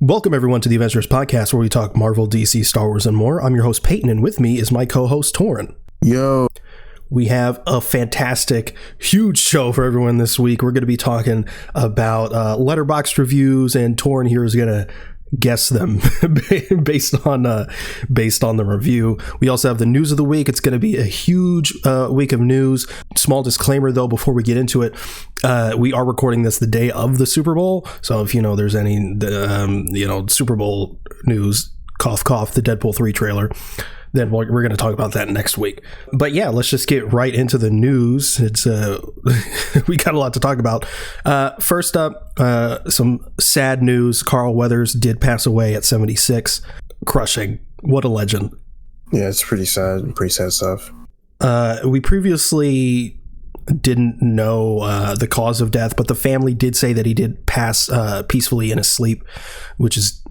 Welcome everyone to the Avengenerds podcast, where we talk Marvel, DC, Star Wars, and more. I'm your host Peyton, and with me is my co-host Torrin. Yo. We have a fantastic, huge show for everyone this week. We're going to be talking about letterboxd reviews, and Torrin here is going to guess them based on the review. We also have the news of the week. It's going to be a huge week of news. Small disclaimer though, before we get into it, we are recording this the day of the Super Bowl, so if there's any Super Bowl news, cough cough, the Deadpool 3 trailer, then we're going to talk about that next week. But yeah, let's just get right into the news. It's we got a lot to talk about. First up, some sad news. Carl Weathers did pass away at 76. Crushing. What a legend. Yeah, it's pretty sad. Pretty sad stuff. We previously didn't know the cause of death, but the family did say that he did pass peacefully in his sleep, which is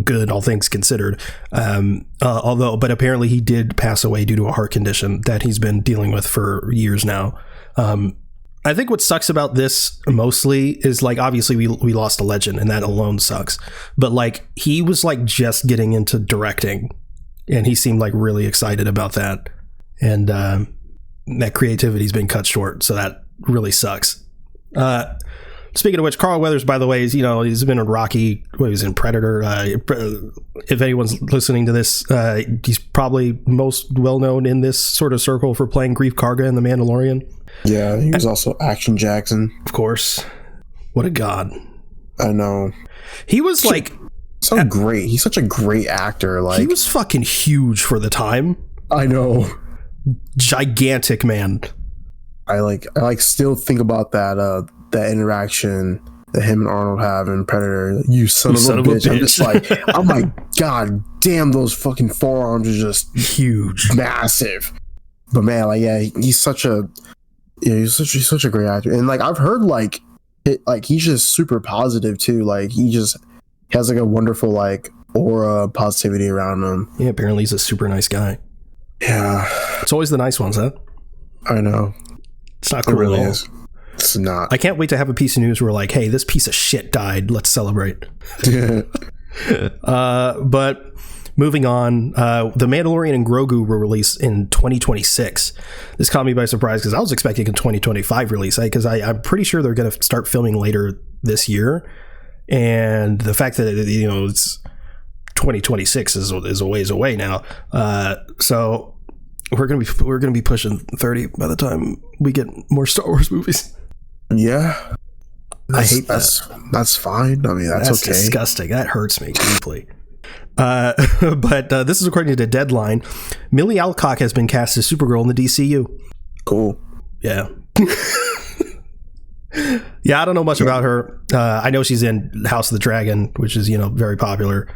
good, all things considered. But apparently he did pass away due to a heart condition that he's been dealing with for years now. I think what sucks about this mostly is, like, obviously we lost a legend, and that alone sucks, but like he was like just getting into directing, and he seemed like really excited about that, and that creativity's been cut short, so that really sucks. Speaking of which, Carl Weathers, by the way, is he's been in Rocky. He was in Predator. If anyone's listening to this, he's probably most well known in this sort of circle for playing Grief Karga in The Mandalorian. Yeah, he was also Action Jackson, of course. What a god! I know. He was so great. He's such a great actor. Like, he was fucking huge for the time. I know. Gigantic man. I still think about that interaction that him and Arnold have in Predator. You son of a bitch. I'm just like, oh my god damn, those fucking forearms are just huge, massive. But man, he's such a great actor. And like, I've heard he's just super positive too. Like, he just has like a wonderful like aura, positivity around him. Yeah, apparently he's a super nice guy. Yeah, it's always the nice ones, huh? I know. It's not cool. It really is. It's not. I can't wait to have a piece of news where like, hey, this piece of shit died. Let's celebrate. But moving on, The Mandalorian and Grogu were released in 2026. This caught me by surprise because I was expecting a 2025 release, because I'm pretty sure they're going to start filming later this year. And the fact that it's 2026 is a ways away now. So we're gonna be pushing 30 by the time we get more Star Wars movies. Yeah, I hate that. That's fine. I mean, that's okay. Disgusting. That hurts me deeply. But this is according to Deadline. Millie Alcock has been cast as Supergirl in the DCU. Cool. Yeah. Yeah, I don't know much about her. I know she's in House of the Dragon, which is very popular.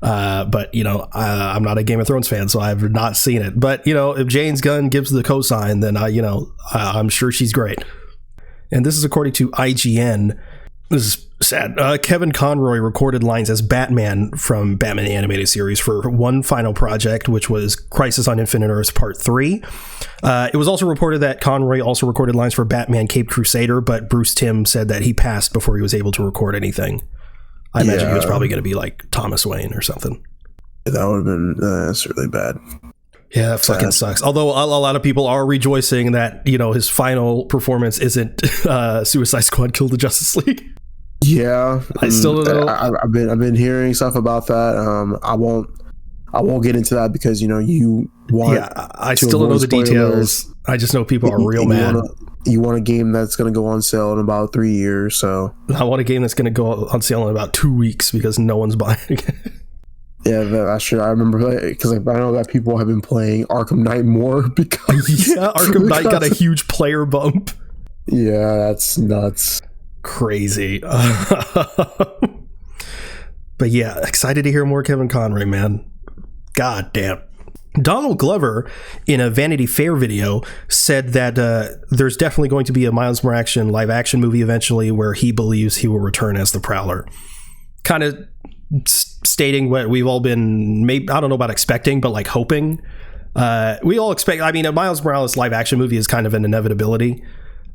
But I'm not a Game of Thrones fan, so I've not seen it. But if James Gunn gives the cosign, then I'm sure she's great. And this is according to IGN. This is sad. Kevin Conroy recorded lines as Batman from Batman the Animated Series for one final project, which was Crisis on Infinite Earths Part 3. It was also reported that Conroy also recorded lines for Batman Caped Crusader, but Bruce Timm said that he passed before he was able to record anything. I imagine he was probably going to be like Thomas Wayne or something. That would have been that's really bad. Yeah, that fucking sucks. Although a lot of people are rejoicing that his final performance isn't Suicide Squad Kill the Justice League. Yeah, I still don't know. I've been hearing stuff about that. I won't get into that because you want. Yeah, I still don't know the details. I just know people are real mad. You want a game that's going to go on sale in about 3 years, so... I want a game that's going to go on sale in about 2 weeks because no one's buying it. Yeah, that's true. I remember, because I know that people have been playing Arkham Knight more because... Yeah, Arkham Knight got a huge player bump. Yeah, that's nuts. Crazy. But yeah, excited to hear more Kevin Conroy, man. God damn. Donald Glover, in a Vanity Fair video, said that there's definitely going to be a Miles Morales live-action movie eventually where he believes he will return as the Prowler. Kind of stating what we've all been, maybe, I don't know about expecting, but like hoping. We all expect, I mean, a Miles Morales live-action movie is kind of an inevitability.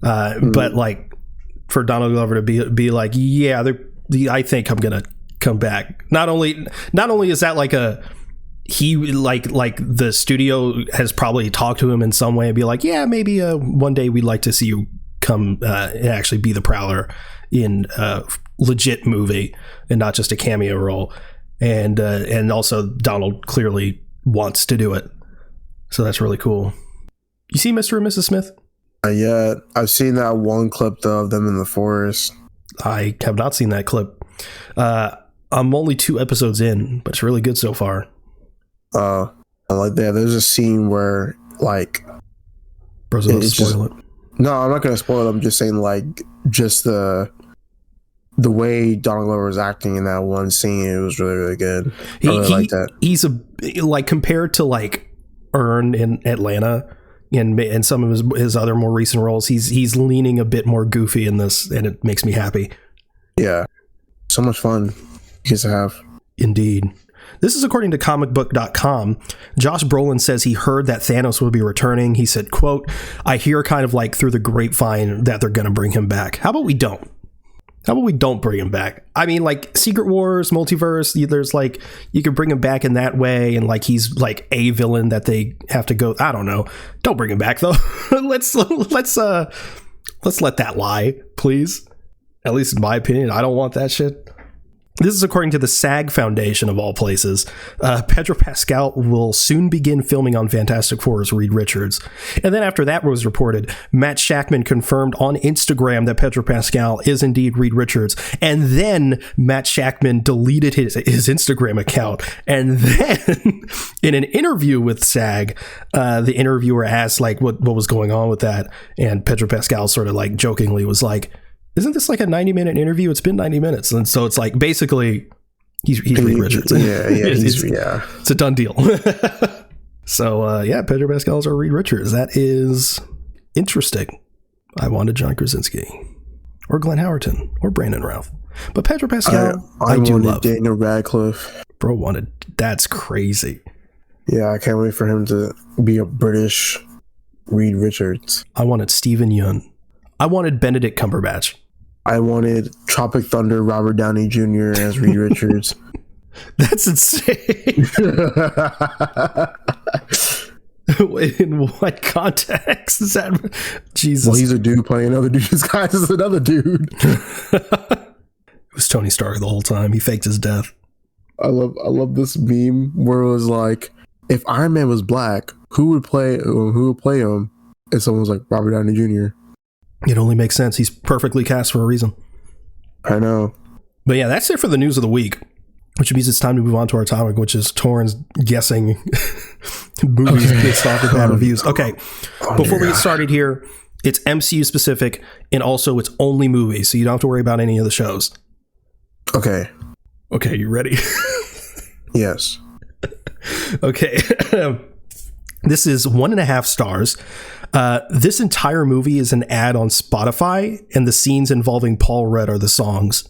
But like for Donald Glover to be like, yeah, I think I'm going to come back. Not only is that like like the studio has probably talked to him in some way and be like, yeah, maybe one day we'd like to see you come and actually be the Prowler in a legit movie and not just a cameo role. And also Donald clearly wants to do it, so that's really cool. You see Mr. and Mrs. Smith? Yeah, I've seen that one clip though of them in the forest. I have not seen that clip. I'm only 2 episodes in, but it's really good so far. I like that. There's a scene where like, Bros, don't spoil it. No, I'm not gonna spoil it. I'm just saying like just the way Donald Glover was acting in that one scene, it was really, really good. I really like that. He's like compared to like Earn in Atlanta and some of his other more recent roles, he's leaning a bit more goofy in this, and it makes me happy. Yeah, so much fun you guys have. Indeed. This is according to comicbook.com. Josh Brolin says he heard that Thanos will be returning. He said, quote, "I hear kind of like through the grapevine that they're going to bring him back. How about we don't? How about we don't bring him back? I mean, like Secret Wars, multiverse, there's like, you could bring him back in that way. And like, he's like a villain that they have to go. I don't know. Don't bring him back though. let's let that lie, please. At least in my opinion, I don't want that shit. This is according to the SAG Foundation, of all places. Pedro Pascal will soon begin filming on Fantastic Four as Reed Richards. And then after that was reported, Matt Shakman confirmed on Instagram that Pedro Pascal is indeed Reed Richards. And then Matt Shakman deleted his Instagram account. And then in an interview with SAG, the interviewer asked like what was going on with that. And Pedro Pascal sort of like jokingly was like, "Isn't this like a 90-minute interview? It's been 90 minutes. And so it's like, basically, he's Reed Richards. Yeah, it's a done deal. So, Pedro Pascal is our Reed Richards. That is interesting. I wanted John Krasinski or Glenn Howerton or Brandon Routh. But Pedro Pascal, I do love. Daniel Radcliffe. Bro wanted, that's crazy. Yeah, I can't wait for him to be a British Reed Richards. I wanted Stephen Yeun. I wanted Benedict Cumberbatch. I wanted Tropic Thunder Robert Downey Jr. as Reed Richards. That's insane. In what context is that? Jesus. Well, he's a dude playing another dude. This guy is another dude. It was Tony Stark the whole time. He faked his death. I love this meme where it was like, if Iron Man was black, who would play him? And someone was like, Robert Downey Jr. It only makes sense. He's perfectly cast for a reason. I know. But yeah, that's it for the news of the week, which means it's time to move on to our topic, which is Torrens guessing movies based off of bad reviews. Okay, before we get started here, it's MCU specific, and also it's only movies, so you don't have to worry about any of the shows. Okay, you ready? Yes. Okay. This is 1.5 stars. This entire movie is an ad on Spotify, and the scenes involving Paul Rudd are the songs.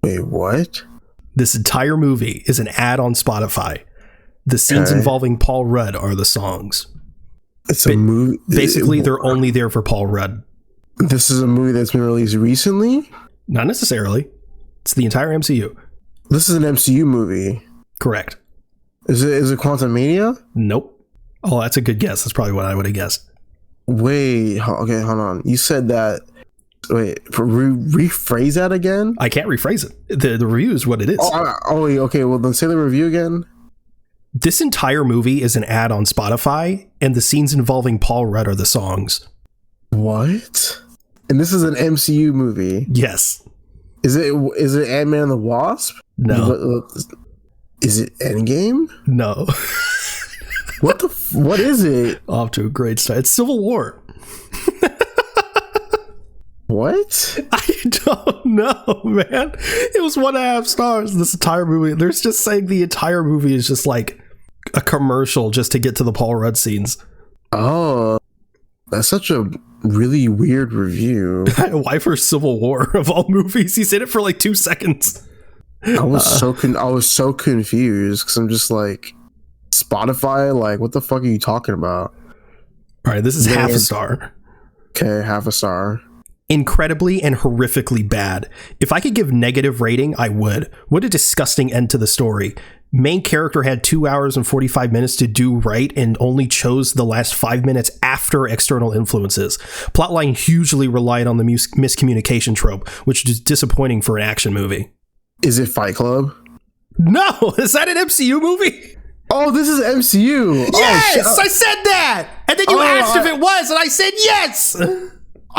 Wait, what? This entire movie is an ad on Spotify. The scenes involving Paul Rudd are the songs. It's a movie. Basically, they're only there for Paul Rudd. This is a movie that's been released recently? Not necessarily. It's the entire MCU. This is an MCU movie. Correct. Is it Quantumania? Nope. Oh, that's a good guess. That's probably what I would have guessed. Wait, okay, hold on. You said that. Wait, rephrase that again? I can't rephrase it. The review is what it is. Okay. Well, then say the review again. This entire movie is an ad on Spotify, and the scenes involving Paul Rudd are the songs. What? And this is an MCU movie? Yes. Is it Ant-Man and the Wasp? No. Is it Endgame? No. What is it? Off to a great start. It's Civil War. What? I don't know, man. It was 1.5 stars. This entire movie. They're just saying the entire movie is just like a commercial just to get to the Paul Rudd scenes. Oh, that's such a really weird review. Why for Civil War of all movies? He's in it for like 2 seconds. I was so confused because I'm just like, Spotify, like, what the fuck are you talking about? All right, this is half a star. Okay, half a star. Incredibly and horrifically bad. If I could give negative rating, I would. What a disgusting end to the story. Main character had 2 hours and 45 minutes to do right and only chose the last 5 minutes after external influences. Plotline hugely relied on the miscommunication trope, which is disappointing for an action movie. Is it Fight Club? No! Is that an MCU movie? Oh, this is MCU. Yes! I said that! And then you asked if it was, and I said yes!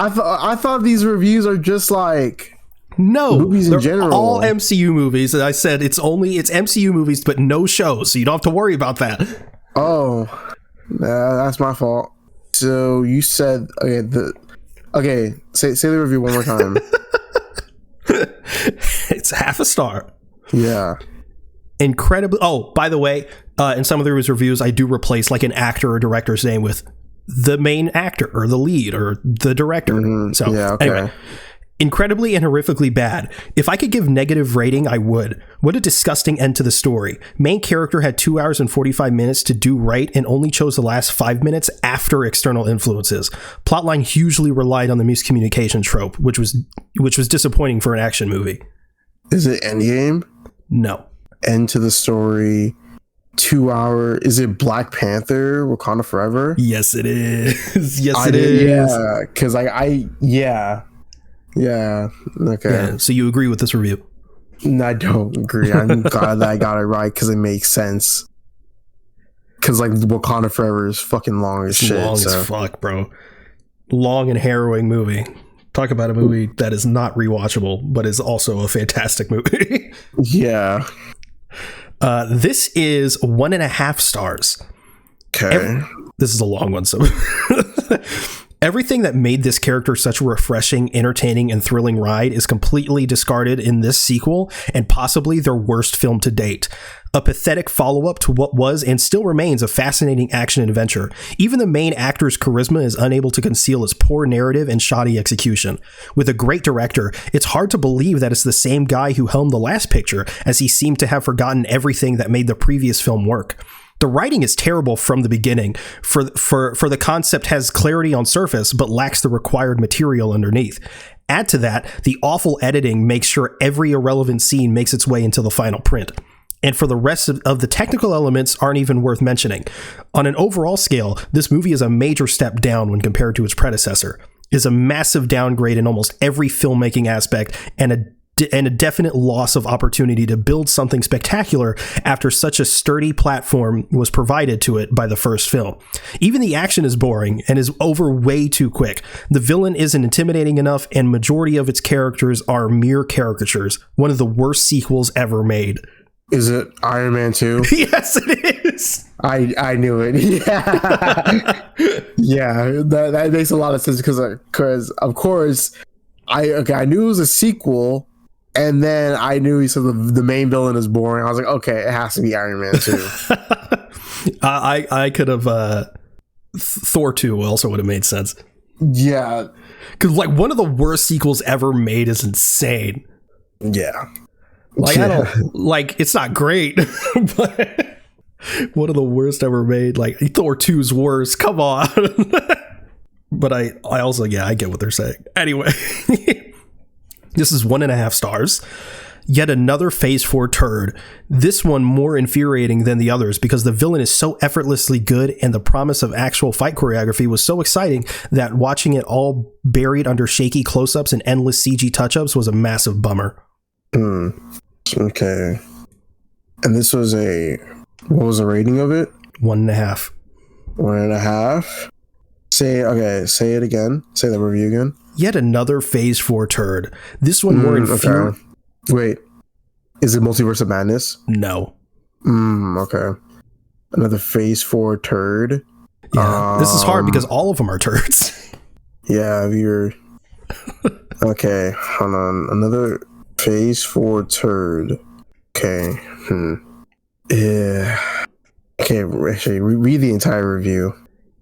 I thought these reviews are just like movies in general. All MCU movies. And I said it's MCU movies, but no shows, so you don't have to worry about that. Oh, that's my fault. So you said say the review one more time. It's half a star. Yeah. Incredibly. Oh, by the way, in some of the reviews, I do replace like an actor or director's name with the main actor or the lead or the director. Mm-hmm. So yeah, okay. Anyway, incredibly and horrifically bad. If I could give negative rating, I would. What a disgusting end to the story. Main character had 2 hours and 45 minutes to do right and only chose the last 5 minutes after external influences. Plotline hugely relied on the miscommunication trope, which was disappointing for an action movie. Is it Endgame? No. End to the story. 2 hour. Is it Black Panther? Wakanda Forever? Yes, it is. Yes, it is. Yeah, because yeah. Okay. Yeah, so you agree with this review? No, I don't agree. I'm glad that I got it right because it makes sense. Because like Wakanda Forever is fucking long as shit. Long as fuck, bro. Long and harrowing movie. Talk about a movie that is not rewatchable, but is also a fantastic movie. Yeah. This is 1.5 stars. Okay. This is a long one, so everything that made this character such a refreshing, entertaining, and thrilling ride is completely discarded in this sequel and possibly their worst film to date. A pathetic follow-up to what was and still remains a fascinating action adventure. Even the main actor's charisma is unable to conceal his poor narrative and shoddy execution. With a great director, it's hard to believe that it's the same guy who helmed the last picture, as he seemed to have forgotten everything that made the previous film work. The writing is terrible from the beginning, for the concept has clarity on surface, but lacks the required material underneath. Add to that, the awful editing makes sure every irrelevant scene makes its way into the final print. And for the rest of the technical elements aren't even worth mentioning. On an overall scale, this movie is a major step down when compared to its predecessor. It is a massive downgrade in almost every filmmaking aspect and a definite loss of opportunity to build something spectacular after such a sturdy platform was provided to it by the first film. Even the action is boring and is over way too quick. The villain isn't intimidating enough, and majority of its characters are mere caricatures. One of the worst sequels ever made. Is it Iron Man 2? Yes, it is. I knew it. Yeah. Yeah, that makes a lot of sense because of course I knew it was a sequel. And then I knew he said the main villain is boring. I was like, okay, it has to be Iron Man 2. I could have Thor 2 also would have made sense. Yeah. Because like one of the worst sequels ever made is insane. Yeah. Like I don't like it's not great, but one of the worst ever made. Like Thor 2's worse. Come on. But I also I get what they're saying. Anyway. This is 1.5 stars. Yet another Phase 4 turd. This one more infuriating than the others because the villain is so effortlessly good and the promise of actual fight choreography was so exciting that watching it all buried under shaky close-ups and endless CG touch-ups was a massive bummer. Okay. And this was what was the rating of it? 1.5. 1.5? Say it again. Say the review again. Yet another Phase 4 turd. This one more infuriating. Okay. Wait, is it Multiverse of Madness? No. Okay. Another Phase 4 turd. Yeah, this is hard because all of them are turds. Yeah, you're... Okay, hold on. Another Phase 4 turd. Okay. Yeah. Okay, actually, read the entire review.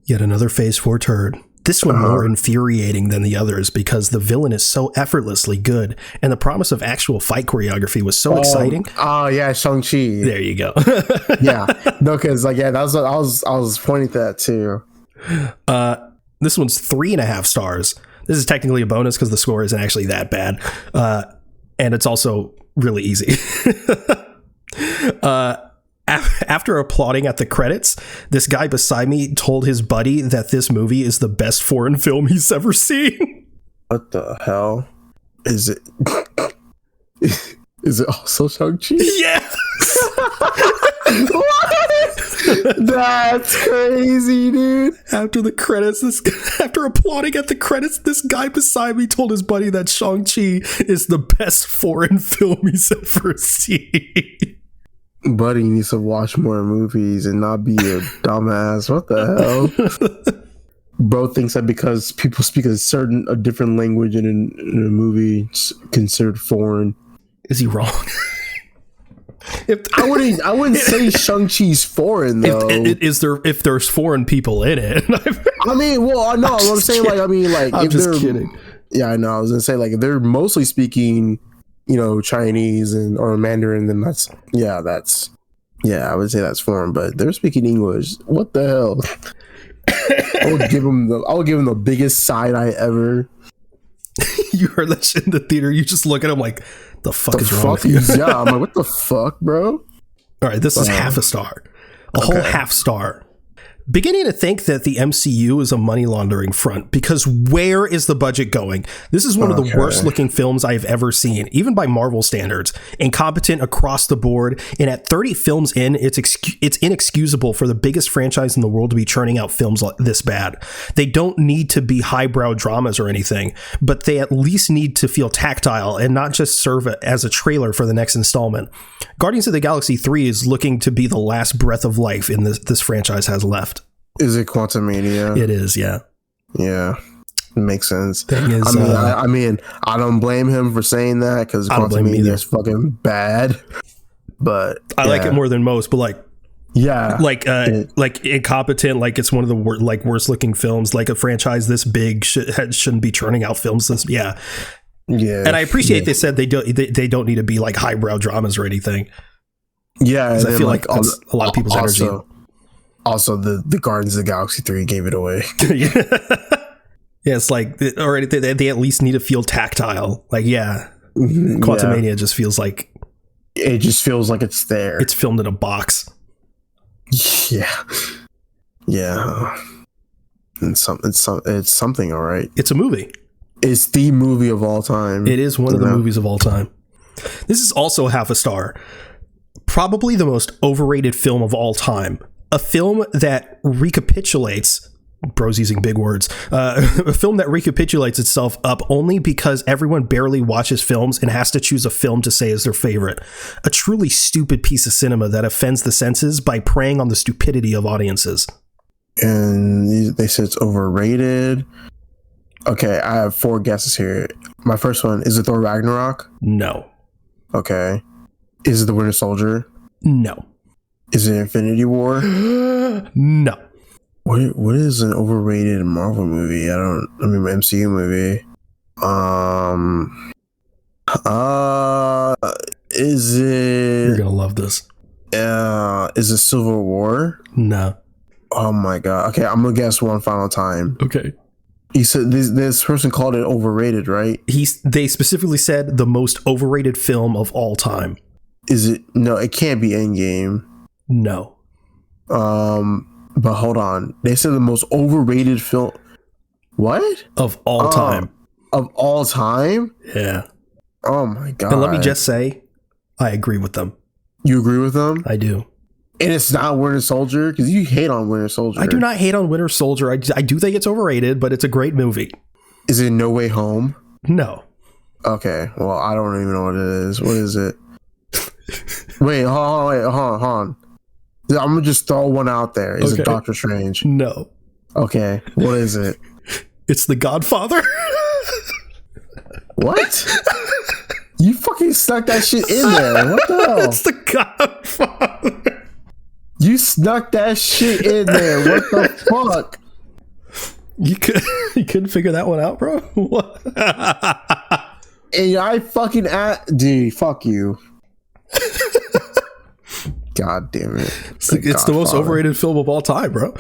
Yet another Phase 4 turd. This one more infuriating than the others because the villain is so effortlessly good and the promise of actual fight choreography was so exciting. Oh yeah, Shang-Chi. There you go. Yeah. No, because that's what I was pointing to that too. This one's 3.5 stars. This is technically a bonus because the score isn't actually that bad. And it's also really easy. After applauding at the credits, this guy beside me told his buddy that this movie is the best foreign film he's ever seen. What the hell? Is it? Is it also Shang-Chi? Yeah. What? That's crazy, dude. After applauding at the credits, this guy beside me told his buddy that Shang-Chi is the best foreign film he's ever seen. Buddy needs to watch more movies and not be a dumbass. What the hell? Bro thinks that because people speak a different language in a movie, it's considered foreign. Is he wrong? I wouldn't say Shang-Chi's foreign though. If there's foreign people in it? I mean, well, no, I'm saying kidding. I'm just kidding. Yeah, I know. I was gonna say if they're mostly speaking, Chinese or Mandarin, then I would say that's foreign. But they're speaking English. What the hell? I would give him the biggest side eye ever. You heard that shit in the theater. You just look at him like, the fuck is wrong with you? Yeah, I'm like, what the fuck, bro? All right, this is half a star. Whole half star. Beginning to think that the MCU is a money laundering front, because where is the budget going? This is one of the worst looking films I've ever seen, even by Marvel standards. Incompetent across the board, and at 30 films in, it's inexcusable for the biggest franchise in the world to be churning out films this bad. They don't need to be highbrow dramas or anything, but they at least need to feel tactile and not just serve as a trailer for the next installment. Guardians of the Galaxy 3 is looking to be the last breath of life in this franchise has left. Is it Quantumania? It is, yeah. Yeah, it makes sense. Thing is, I mean, I don't blame him for saying that because Quantumania is fucking bad. But I like it more than most. But like Incompetent, like it's one of the worst looking films. Like a franchise this big shouldn't be churning out films this. Yeah. And I appreciate they said they don't need to be like highbrow dramas or anything. Yeah, I feel like that's a lot of people's energy. Also, the Guardians of the Galaxy 3 gave it away. Yeah, it's like already they at least need to feel tactile. Like, Quantumania just feels like it's there. It's filmed in a box. Yeah. It's something, all right. It's a movie. It's the movie of all time. It is one of the movies of all time. This is also half a star. Probably the most overrated film of all time. A film that recapitulates, bro's using big words, a film that recapitulates itself up only because everyone barely watches films and has to choose a film to say is their favorite. A truly stupid piece of cinema that offends the senses by preying on the stupidity of audiences. And they said it's overrated. Okay, I have 4 guesses here. My first one, is it Thor Ragnarok? No. Okay. Is it The Winter Soldier? No. Is it Infinity War? No. What is an overrated Marvel movie? MCU movie. Is it? You're gonna love this. Is it Civil War? No. Oh my god. Okay, I'm gonna guess one final time. Okay. He said this person called it overrated, right? They specifically said the most overrated film of all time. Is it? No, it can't be Endgame. No. But hold on. They said the most overrated film. What? Of all time. Of all time? Yeah. Oh my god. And let me just say, I agree with them. You agree with them? I do. And it's not Winter Soldier? Because you hate on Winter Soldier. I do not hate on Winter Soldier. I do think it's overrated, but it's a great movie. Is it No Way Home? No. Okay. Well, I don't even know what it is. What is it? Wait, hold on. I'm going to just throw one out there. Is it Doctor Strange? No. Okay. What is it? It's The Godfather. What? You fucking snuck that shit in there. What the hell? It's The Godfather. You snuck that shit in there. What the fuck? You couldn't figure that one out, bro? What? And I fucking dude, fuck you. God damn it. It's the most overrated film of all time, bro.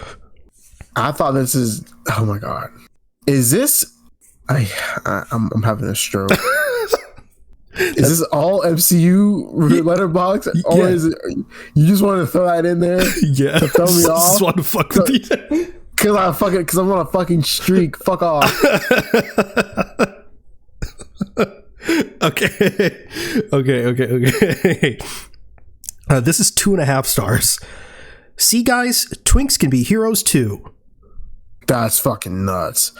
I thought this is, oh my god. Is this I'm having a stroke. Is this all MCU letterbox, or is it you just want to throw that in there? Yeah, to throw me off. Just want to fuck with you. Because I'm on a fucking streak. Fuck off. Okay. This is 2.5 stars. See, guys, twinks can be heroes too. That's fucking nuts.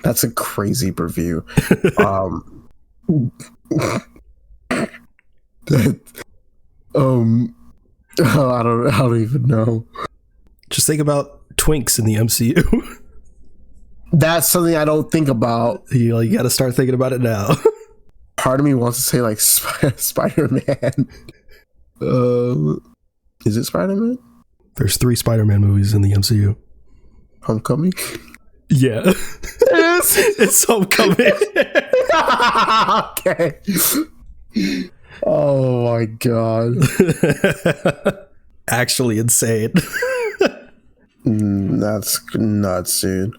That's a crazy review. I don't even know. Just think about twinks in the MCU. That's something I don't think about. You got to start thinking about it now. Part of me wants to say like Spider-Man. Is it Spider-Man? There's 3 Spider-Man movies in the MCU. Homecoming? Yeah. It's Homecoming. Okay. Oh my god. Actually insane. That's nuts, dude.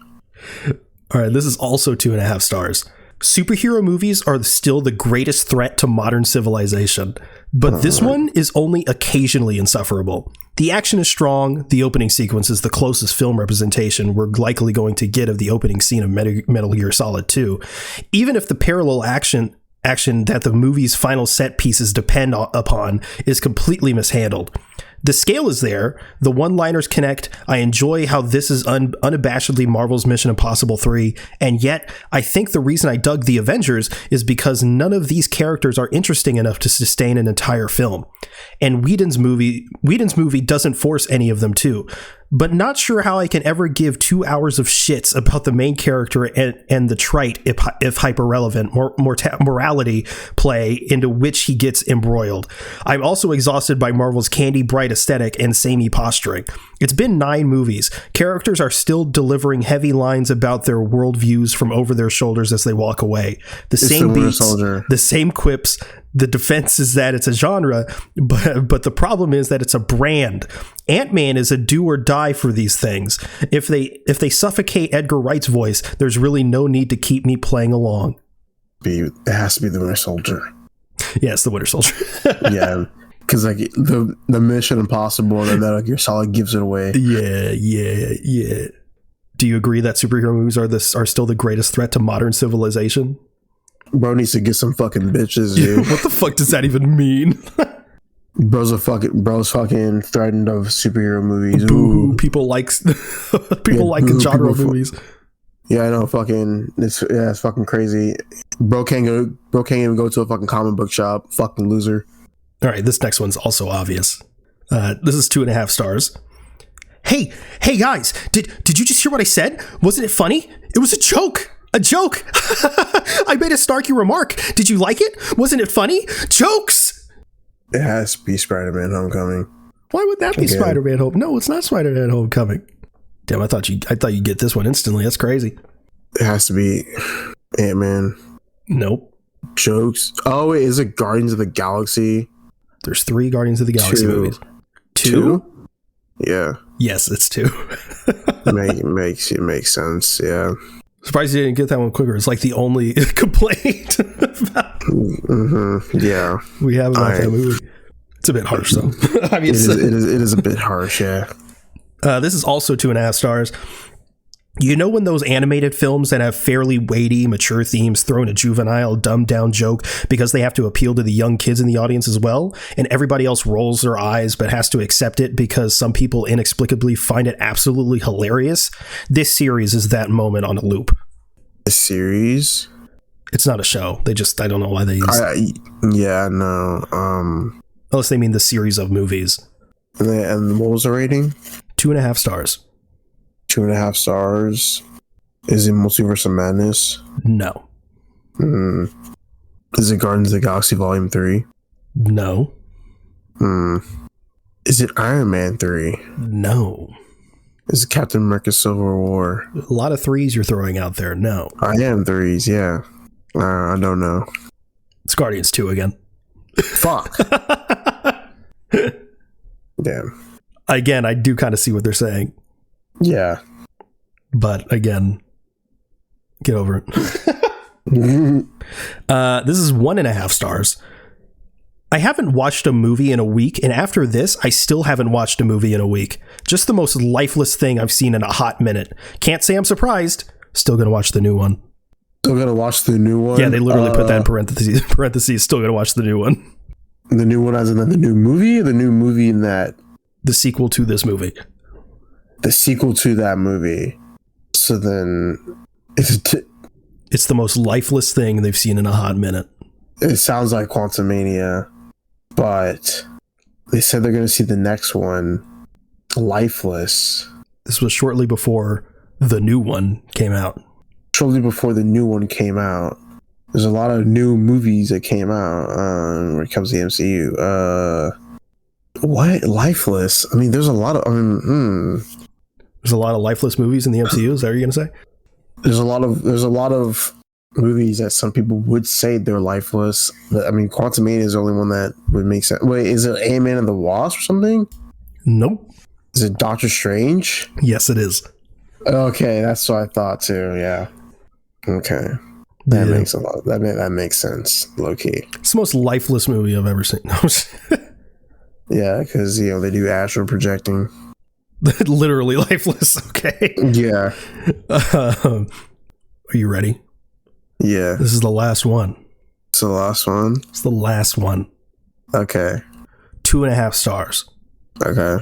All right, this is also 2.5 stars. Superhero movies are still the greatest threat to modern civilization, but this one is only occasionally insufferable. The action is strong. The opening sequence is the closest film representation we're likely going to get of the opening scene of Metal Gear Solid 2. Even if the parallel action that the movie's final set pieces depend upon is completely mishandled. The scale is there. The one-liners connect. I enjoy how this is unabashedly Marvel's Mission Impossible 3. And yet, I think the reason I dug The Avengers is because none of these characters are interesting enough to sustain an entire film. And Whedon's movie doesn't force any of them to. But not sure how I can ever give 2 hours of shits about the main character and the trite, if hyper-relevant, morality play into which he gets embroiled. I'm also exhausted by Marvel's candy bright aesthetic and samey posturing. It's been 9 movies. Characters are still delivering heavy lines about their worldviews from over their shoulders as they walk away. The same beats, the same quips. The defense is that it's a genre, but the problem is that it's a brand. Ant-Man is a do or die for these things. If they suffocate Edgar Wright's voice, there's really no need to keep me playing along. It has to be the Winter Soldier. Yeah, it's the Winter Soldier. Yeah, because like the Mission Impossible and Metal Gear Solid gives it away. Yeah. Do you agree that superhero movies are still the greatest threat to modern civilization? Bro needs to get some fucking bitches, dude. What the fuck does that even mean? Bro's fucking threatened of superhero movies. Boo, people like genre movies. Yeah, I know. It's fucking crazy. Bro can't even go to a fucking comic book shop. Fucking loser. All right, this next one's also obvious. This is 2.5 stars. Hey guys, did you just hear what I said? Wasn't it funny? It was a joke. A joke. I made a snarky remark. Did you like it? Wasn't it funny? Jokes. It has to be Spider-Man Homecoming. Why would that be Spider-Man Home? No, it's not Spider-Man Homecoming. Damn, I thought you'd get this one instantly. That's crazy. It has to be Ant-Man. Nope. Jokes. Oh wait, is it Guardians of the Galaxy? There's 3 Guardians of the Galaxy movies. 2? Yeah. Yes, it's 2. It makes sense. Yeah. Surprised you didn't get that one quicker. It's like the only complaint yeah we have about that movie. It's a bit harsh though. I mean, it is a bit harsh. Yeah. This is also 2.5 stars. You know when those animated films that have fairly weighty, mature themes throw in a juvenile, dumbed-down joke because they have to appeal to the young kids in the audience as well, and everybody else rolls their eyes but has to accept it because some people inexplicably find it absolutely hilarious? This series is that moment on a loop. A series? It's not a show. I don't know why they use unless they mean the series of movies. And what was the rating? 2.5 stars. 2.5 stars. Is it Multiverse of Madness? No. Is it Guardians of the Galaxy Volume 3? No. Is it Iron Man 3? No. Is it Captain America Civil War? A lot of 3s you're throwing out there. No. I am 3s, yeah. I don't know. It's Guardians 2 again. Fuck. Damn. Again, I do kind of see what they're saying. Yeah. But again, get over it. This is 1.5 stars. I haven't watched a movie in a week, and after this, I still haven't watched a movie in a week. Just the most lifeless thing I've seen in a hot minute. Can't say I'm surprised. Still gonna watch the new one. Still gonna watch the new one? Yeah, they literally put that in parentheses. Still gonna watch the new one. The new one as in the new movie? Or the new movie in that? The sequel to this movie. The sequel to that movie. So then... It's the most lifeless thing they've seen in a hot minute. It sounds like Quantumania, but they said they're going to see the next one lifeless. This was shortly before the new one came out. Shortly before the new one came out. There's a lot of new movies that came out when it comes to the MCU. What? Lifeless? I mean, there's a lot of... There's a lot of lifeless movies in the MCU. Is that what you're going to say? There's a lot of movies that some people would say they're lifeless. But, I mean, Quantumania is the only one that would make sense. Wait, is it Ant-Man and the Wasp or something? Nope. Is it Doctor Strange? Yes, it is. Okay, that's what I thought too. Yeah. Okay. That makes a lot. That makes sense. Low key. It's the most lifeless movie I've ever seen. Yeah, because they do astral projecting. Literally lifeless. Okay. Yeah. Are you ready? Yeah. This is the last one. It's the last one. It's the last one. Okay. 2.5 stars. Okay.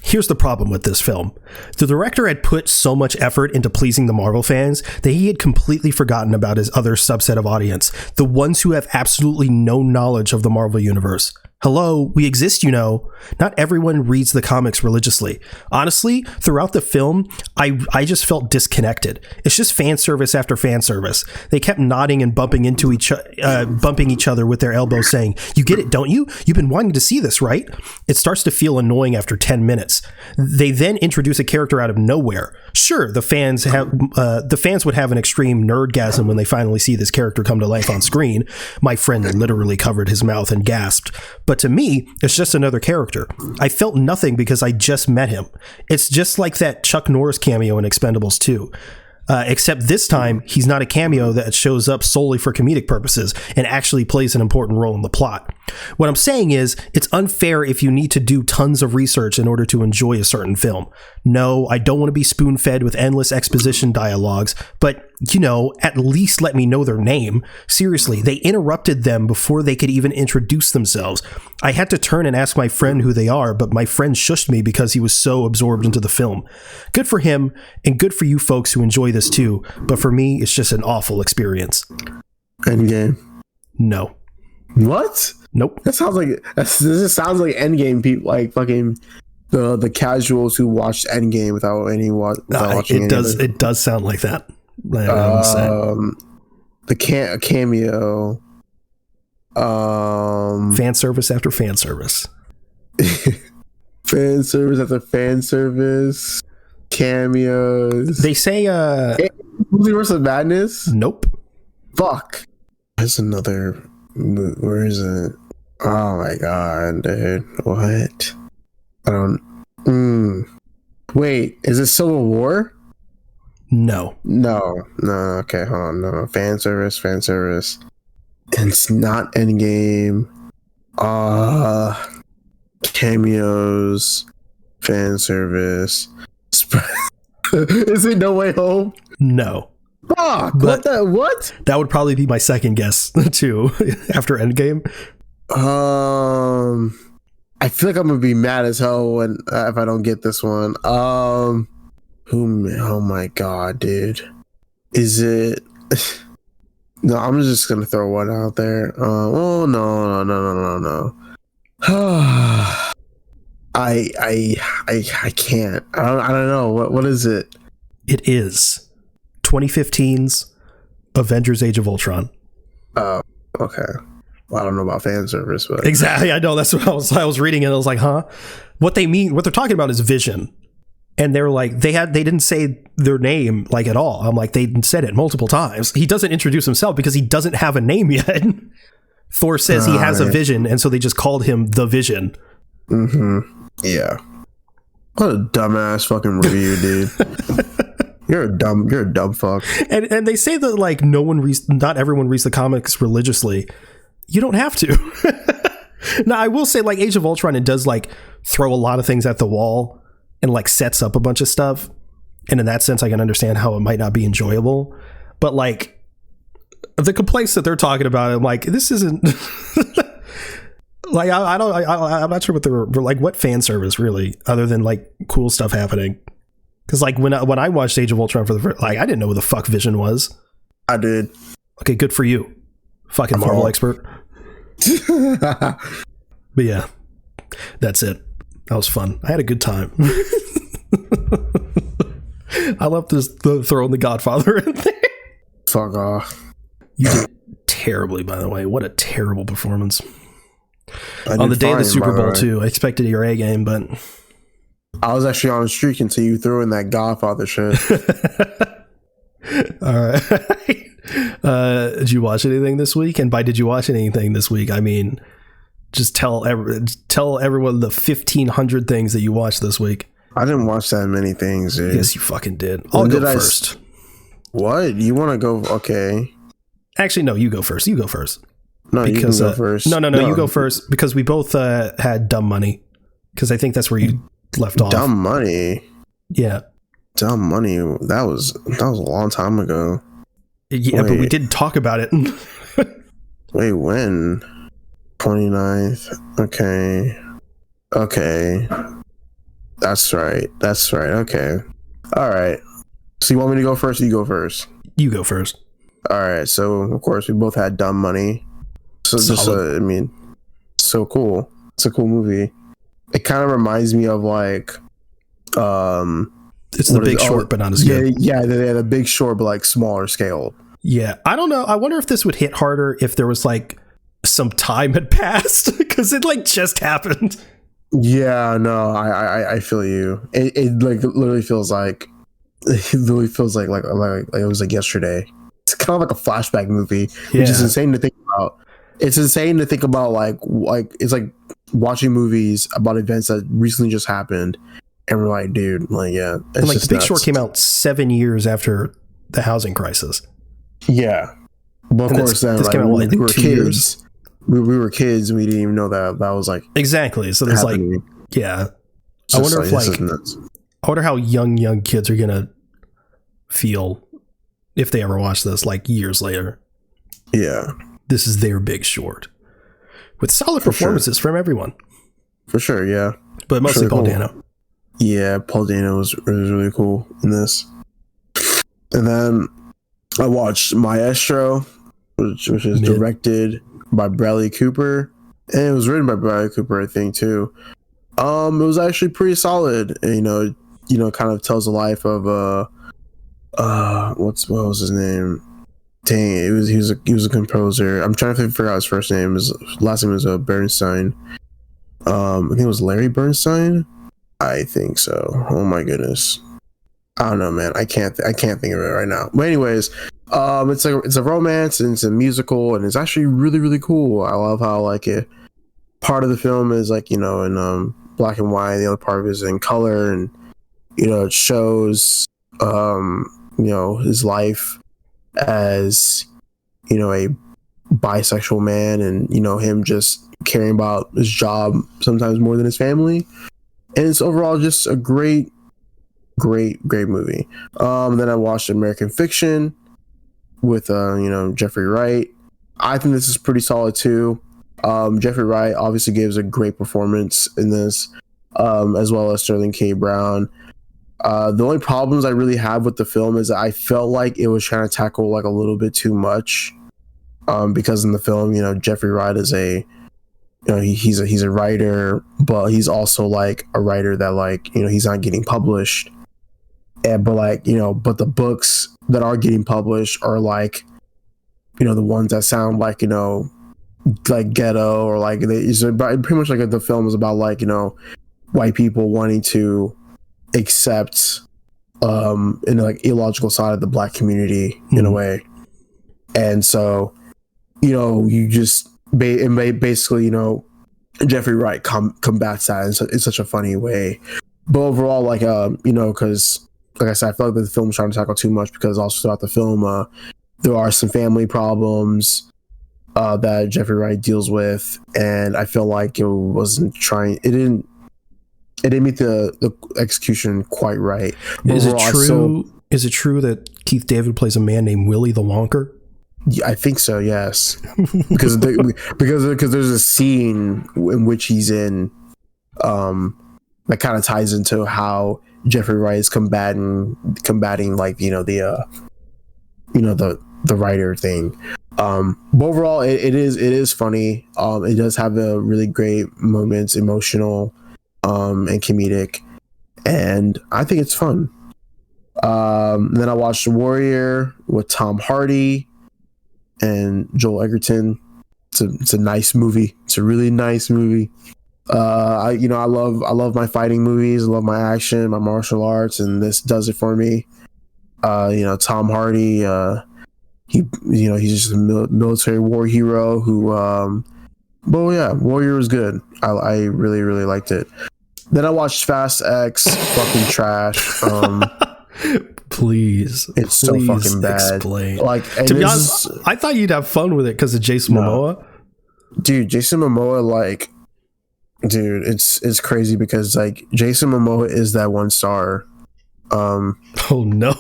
Here's the problem with this film. The director had put so much effort into pleasing the Marvel fans that he had completely forgotten about his other subset of audience, the ones who have absolutely no knowledge of the Marvel universe. Hello, we exist, you know. Not everyone reads the comics religiously. Honestly, throughout the film, I just felt disconnected. It's just fan service after fan service. They kept nodding and bumping each other with their elbows, saying, "You get it, don't you? You've been wanting to see this, right?" It starts to feel annoying after 10 minutes. They then introduce a character out of nowhere. Sure, the fans would have an extreme nerdgasm when they finally see this character come to life on screen. My friend literally covered his mouth and gasped. But to me, it's just another character. I felt nothing because I just met him. It's just like that Chuck Norris cameo in Expendables 2. Except this time, he's not a cameo that shows up solely for comedic purposes and actually plays an important role in the plot. What I'm saying is, it's unfair if you need to do tons of research in order to enjoy a certain film. No, I don't want to be spoon-fed with endless exposition dialogues, but, at least let me know their name. Seriously, they interrupted them before they could even introduce themselves. I had to turn and ask my friend who they are, but my friend shushed me because he was so absorbed into the film. Good for him, and good for you folks who enjoy this too, but for me, it's just an awful experience. Endgame. No. What? Nope. This sounds like Endgame people, like fucking the casuals who watched Endgame without watching it. It does sound like that. The cameo. Fan service after fan service. Fan service after fan service. Cameos. They say Multiverse of Madness? Nope. Fuck. There's another. Where is it? Oh my god, dude. What? I don't. Wait, is it Civil War? No. Okay, hold on. No. Fan service. It's not Endgame. Cameos. Fan service. Is it No Way Home? No. Fuck! What? That would probably be my second guess too. After Endgame. I feel like I'm gonna be mad as hell if I don't get this one. Oh my god, dude! Is it? No, I'm just gonna throw one out there. Oh no. I can't. I don't know. What is it? It is 2015's Avengers: Age of Ultron. Oh, okay. Well, I don't know about fan service, but exactly. I know, that's what I was reading, and I was like, huh? What they're talking about is Vision. And they're like, they didn't say their name like at all. I'm like, they said it multiple times. He doesn't introduce himself because he doesn't have a name yet. Thor says he has a vision, and so they just called him the Vision. Mm-hmm. Yeah. What a dumbass fucking review, dude. You're a dumb fuck. And they say that like not everyone reads the comics religiously. You don't have to. Now I will say like Age of Ultron, it does like throw a lot of things at the wall and like sets up a bunch of stuff. And in that sense, I can understand how it might not be enjoyable. But like the complaints that they're talking about, I'm like, this isn't like I'm not sure what they're like. What fan service really, other than like cool stuff happening? Because like when I watched Age of Ultron for the first, like I didn't know who the fuck Vision was. I did. Okay, good for you, fucking Marvel expert. But yeah, that's it. That was fun. I had a good time. I love throwing the Godfather in there. Fuck off. You did terribly, by the way. What a terrible performance. On the day of the Super Bowl, too. I expected your A game, but... I was actually on a streak until you threw in that Godfather shit. All right. Did you watch anything this week? And by did you watch anything this week, I mean, just tell everyone the 1,500 things that you watched this week. I didn't watch that many things, dude. Yes, you fucking did. I'll go first. What? You want to go? Okay. Actually, no, you go first. You go first. No, because, you can go first. No, you go first because we both had Dumb Money. Because I think that's where you left off. Dumb Money? Yeah. Dumb Money. That was a long time ago. Yeah, but we didn't talk about it. Wait, when? 29th. Okay. That's right. Okay. All right. So you want me to go first? Or you go first. You go first. All right. So of course we both had Dumb Money. So just so cool. It's a cool movie. It kind of reminds me of like, it's The Big Short, but not as good. Yeah, they had a Big Short, but like smaller scale. Yeah, I don't know. I wonder if this would hit harder if there was like some time had passed because it like just happened. Yeah, no, I feel you. It like literally feels like it was like yesterday. It's kind of like a flashback movie, which is insane to think about. It's insane to think about like it's like watching movies about events that recently just happened, and we're like, dude, like yeah, and like The Big Short came out 7 years after the housing crisis. Yeah, but of course then like, we were kids. Years. We were kids and we didn't even know that was like exactly. So there's happening. Like, yeah. I wonder if like, I wonder how young kids are gonna feel if they ever watch this like years later. Yeah, this is their Big Short with solid performances from everyone. For sure, yeah, but mostly Paul Dano. Yeah, Paul Dano was really cool in this. And then I watched Maestro, which is directed by Bradley Cooper, and it was written by Bradley Cooper, I think too. It was actually pretty solid. And, you know, kind of tells the life of what was his name? Dang, he was a composer. I'm trying to figure out his first name. His last name was Bernstein. I think it was Larry Bernstein. I think so. Oh my goodness. I don't know, man. I can't think of it right now. But anyways, it's a romance and it's a musical and it's actually really, really cool. I love how like part of the film is like, in black and white, the other part of it is in color, and it shows his life as a bisexual man, and him just caring about his job sometimes more than his family. And it's overall just a great movie. Then I watched American Fiction with Jeffrey Wright. I think this is pretty solid too. Jeffrey Wright obviously gives a great performance in this, as well as Sterling K. Brown. The only problems I really have with the film is that I felt like it was trying to tackle like a little bit too much, because in the film, Jeffrey Wright is he's a writer, but he's also like a writer that like he's not getting published, but the books that are getting published are like the ones that sound like like ghetto, or like pretty much like the film is about like white people wanting to accept in like illogical side of the black community in a way. And so you just basically Jeffrey Wright combats that in such a funny way. but overall, like because like I said, I feel like the film's trying to tackle too much, because also throughout the film, there are some family problems that Jeffrey Wright deals with, and I feel like it wasn't trying. It didn't meet the execution quite right. But Is it overall, true? Is it true that Keith David plays a man named Willie the Wonker? Yeah, I think so. Yes, because there's a scene in which he's in, that kind of ties into how Jeffrey Wright is combating like the writer thing. But overall, it is funny. It does have a really great moments, emotional, and comedic, and I think it's fun. Then I watched Warrior with Tom Hardy and Joel Edgerton. It's a nice movie. It's a really nice movie. I love my fighting movies. I love my action, my martial arts, and this does it for me. Tom Hardy, he's just a military war hero who, but yeah, Warrior was good. I really, really liked it. Then I watched Fast X, fucking trash. Please, it's so fucking bad. Explain. Like, to be honest, I thought you'd have fun with it because of Jason Momoa. Dude, Jason Momoa, like, dude, it's crazy because like Jason Momoa is that one star. Oh no.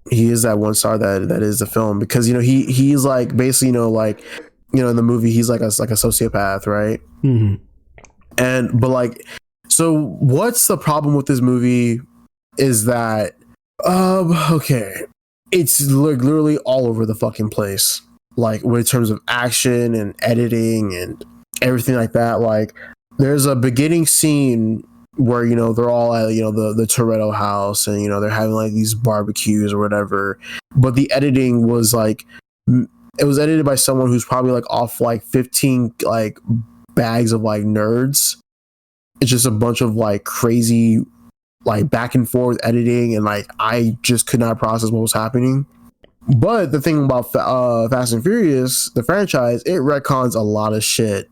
He is that one star that is the film, because he's like basically in the movie he's like a sociopath, right? Mm-hmm. But like, so what's the problem with this movie is that okay, it's literally all over the fucking place, like in terms of action and editing and everything like that. Like, there's a beginning scene where they're all at the Toretto house, and they're having like these barbecues or whatever, but the editing was like, it was edited by someone who's probably like off like 15 like bags of like nerds. It's just a bunch of like crazy like back and forth editing, and like I just could not process what was happening. But the thing about Fast and Furious, the franchise, it retcons a lot of shit.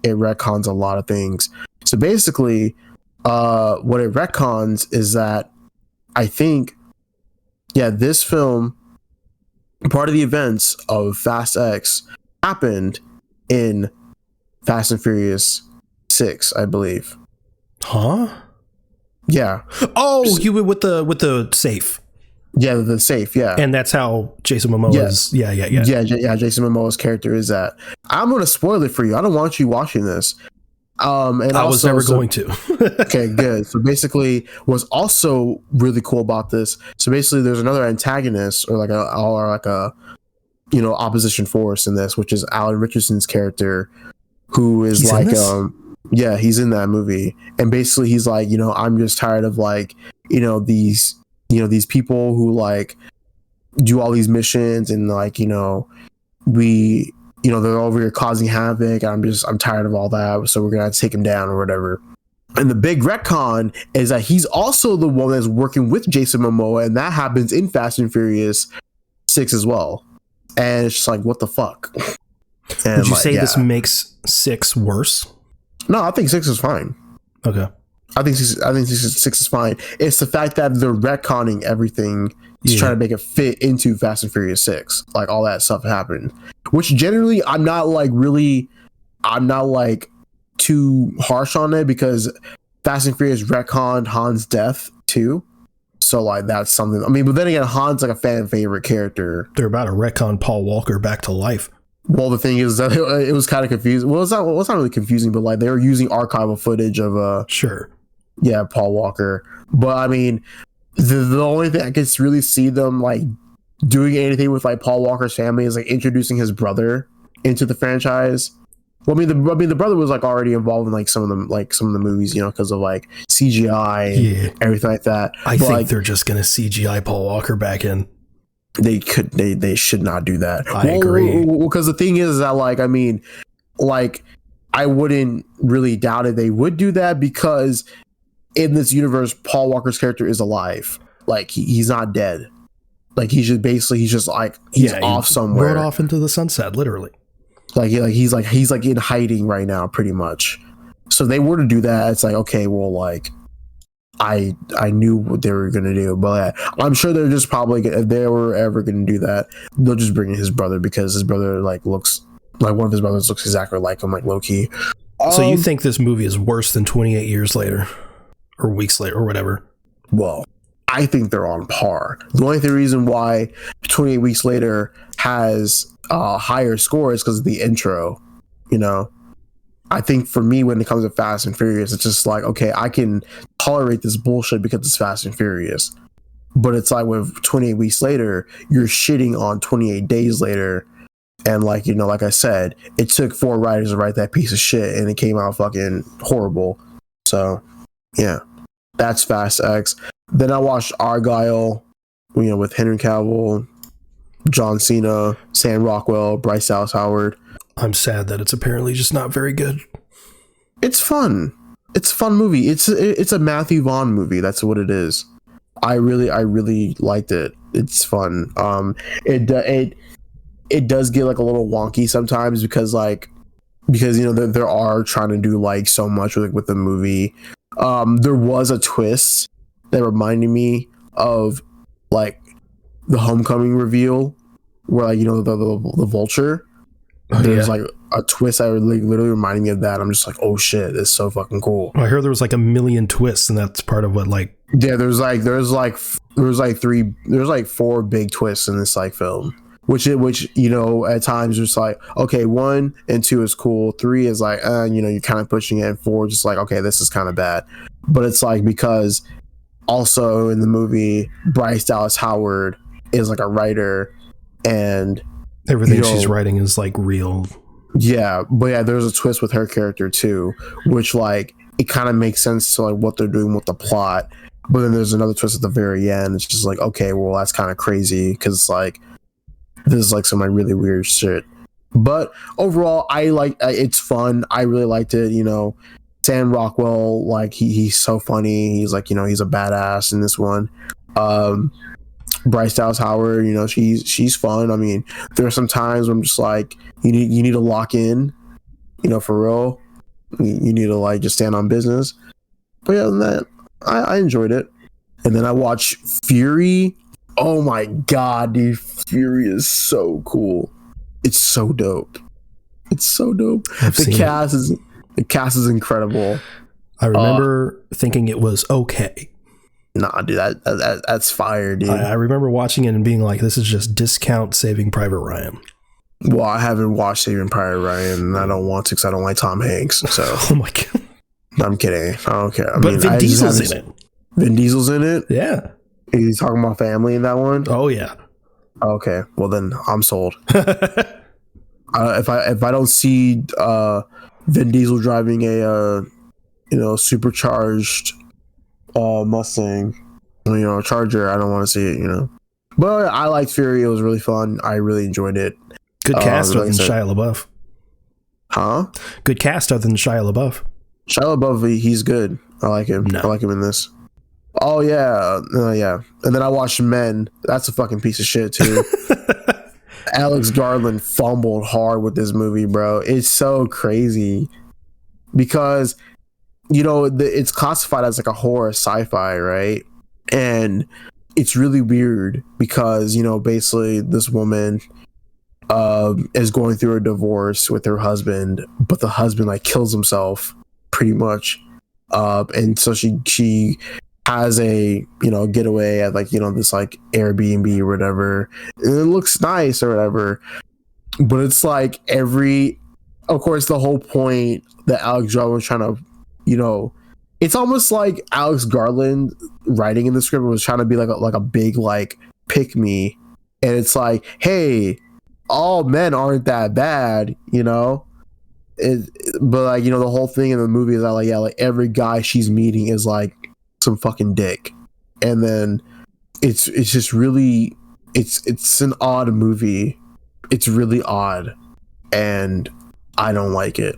It retcons a lot of things. So basically, what it retcons is that I think, this film, part of the events of Fast X happened in Fast and Furious 6, I believe. Huh? Yeah. Oh, you were with the safe. Yeah, the safe. Yeah, and that's how Jason Momoa's. Yeah. Jason Momoa's character is that. I'm going to spoil it for you. I don't want you watching this. And I was never going to. Okay, good. So basically, what's also really cool about this? So basically, there's another antagonist or like a opposition force in this, which is Alan Richardson's character, who is he's like he's in that movie, and basically he's like, I'm just tired of like these people who like do all these missions, and like they're over here causing havoc. I'm tired of all that, so we're gonna have to take him down or whatever. And the big retcon is that he's also the one that's working with Jason Momoa, and that happens in Fast and Furious 6 as well. And it's just like, what the fuck? And would you say this makes 6 worse? No, I think 6 is fine. Okay. I think 6 is fine. It's the fact that they're retconning everything to try to make it fit into Fast and Furious 6. Like, all that stuff happened. Which generally, I'm not too harsh on it, because Fast and Furious retconned Han's death too. So like, that's something. I mean, but then again, Han's like a fan favorite character. They're about to retcon Paul Walker back to life. Well, the thing is that it was kind of confusing. Well, it's not really confusing, but like they were using archival footage of Paul Walker. But I mean, the only thing I could really see them like doing anything with like Paul Walker's family is like introducing his brother into the franchise. Well, I mean, the brother was like already involved in like some of the movies, because of like CGI and everything like that. I think they're just gonna CGI Paul Walker back in. They should not do that. I agree. Because the thing is that like, I mean, like, I wouldn't really doubt it. They would do that because in this universe, Paul Walker's character is alive. Like, he's not dead. Like, he's just off somewhere. Rode off into the sunset, literally. He's in hiding right now, pretty much. So they were to do that. It's like, okay, well, like, I knew what they were gonna do, but I'm sure they're just probably, if they were ever gonna do that, they'll just bring in his brother, because his brother like looks like one of his brothers looks exactly like him, like low key. So you think this movie is worse than 28 years later, or weeks later, or whatever? Well, I think they're on par. The only reason why 28 Weeks Later has a higher score is because of the intro. You know, I think for me, when it comes to Fast and Furious, it's just like, okay, I can tolerate this bullshit because it's Fast and Furious. But it's like with 28 Weeks Later, you're shitting on 28 Days Later. And like, you know, like I said, it took 4 writers to write that piece of shit, and it came out fucking horrible. So, yeah, that's Fast X. Then I watched Argyle, you know, with Henry Cavill, John Cena, Sam Rockwell, Bryce Dallas Howard. I'm sad that it's apparently just not very good. It's fun. It's a fun movie. It's a Matthew Vaughn movie. That's what it is. I really liked it. It's fun. It does get like a little wonky sometimes because you know there are trying to do like so much with the movie. There was a twist that reminded me of like the Homecoming reveal, where like, you know, the Vulture. There's like a twist that literally reminded me of that. I'm just like, oh shit, it's so fucking cool. I heard there was like a million twists, and that's part of what like. Yeah, there's like 4 big twists in this like film. Which you know, at times it's like, okay, 1 and 2 is cool, 3 is like, you know, you're kind of pushing it, and 4 just like, okay, this is kind of bad. But it's like, because also in the movie, Bryce Dallas Howard is like a writer, and everything, you know, she's know, writing is like real. Yeah, but yeah, there's a twist with her character too, which like it kind of makes sense to like what they're doing with the plot. But then there's another twist at the very end. It's just like, okay, well, that's kind of crazy, because it's like, this is like some like really weird shit. But overall, it's fun. I really liked it. You know, Sam Rockwell, like he's so funny. He's like, you know, he's a badass in this one. Bryce Dallas Howard, you know, she's fun. I mean, there are some times where I'm just like, you need to lock in, you know, for real. You need to like just stand on business. But yeah, other than that, I enjoyed it. And then I watched Fury. Oh my god, dude, Fury is so cool. It's so dope. It's so dope. The cast is incredible. I remember thinking it was okay. Nah, dude, that's fire, dude. I remember watching it and being like, this is just discount Saving Private Ryan. Well, I haven't watched Saving Private Ryan, and I don't want to because I don't like Tom Hanks. So oh my god. I'm kidding. I don't care. But Vin Diesel's in it. Vin Diesel's in it? Yeah. He's talking about family in that one? Oh, yeah. Okay. Well, then I'm sold. If I don't see Vin Diesel driving a you know, supercharged Mustang, you know, Charger, I don't want to see it, you know. But I liked Fury. It was really fun. I really enjoyed it. Good cast other than Shia LaBeouf. Huh? Good cast other than Shia LaBeouf. Shia LaBeouf, he's good. I like him. No. I like him in this. Oh yeah, yeah. And then I watched Men. That's a fucking piece of shit too. Alex Garland fumbled hard with this movie, bro. It's so crazy because, you know, it's classified as like a horror sci-fi, right? And it's really weird because, you know, basically this woman is going through a divorce with her husband, but the husband like kills himself pretty much, and so she has a, you know, getaway at like, you know, this like Airbnb or whatever, and it looks nice or whatever, but it's like of course the whole point that Alex Garland was trying to, you know, it's almost like Alex Garland writing in the script was trying to be like a big like pick me, and it's like, hey, all men aren't that bad, you know. But like, you know, the whole thing in the movie is that like, yeah, like every guy she's meeting is like some fucking dick, and then it's just really it's an odd movie. It's really odd, and I don't like it.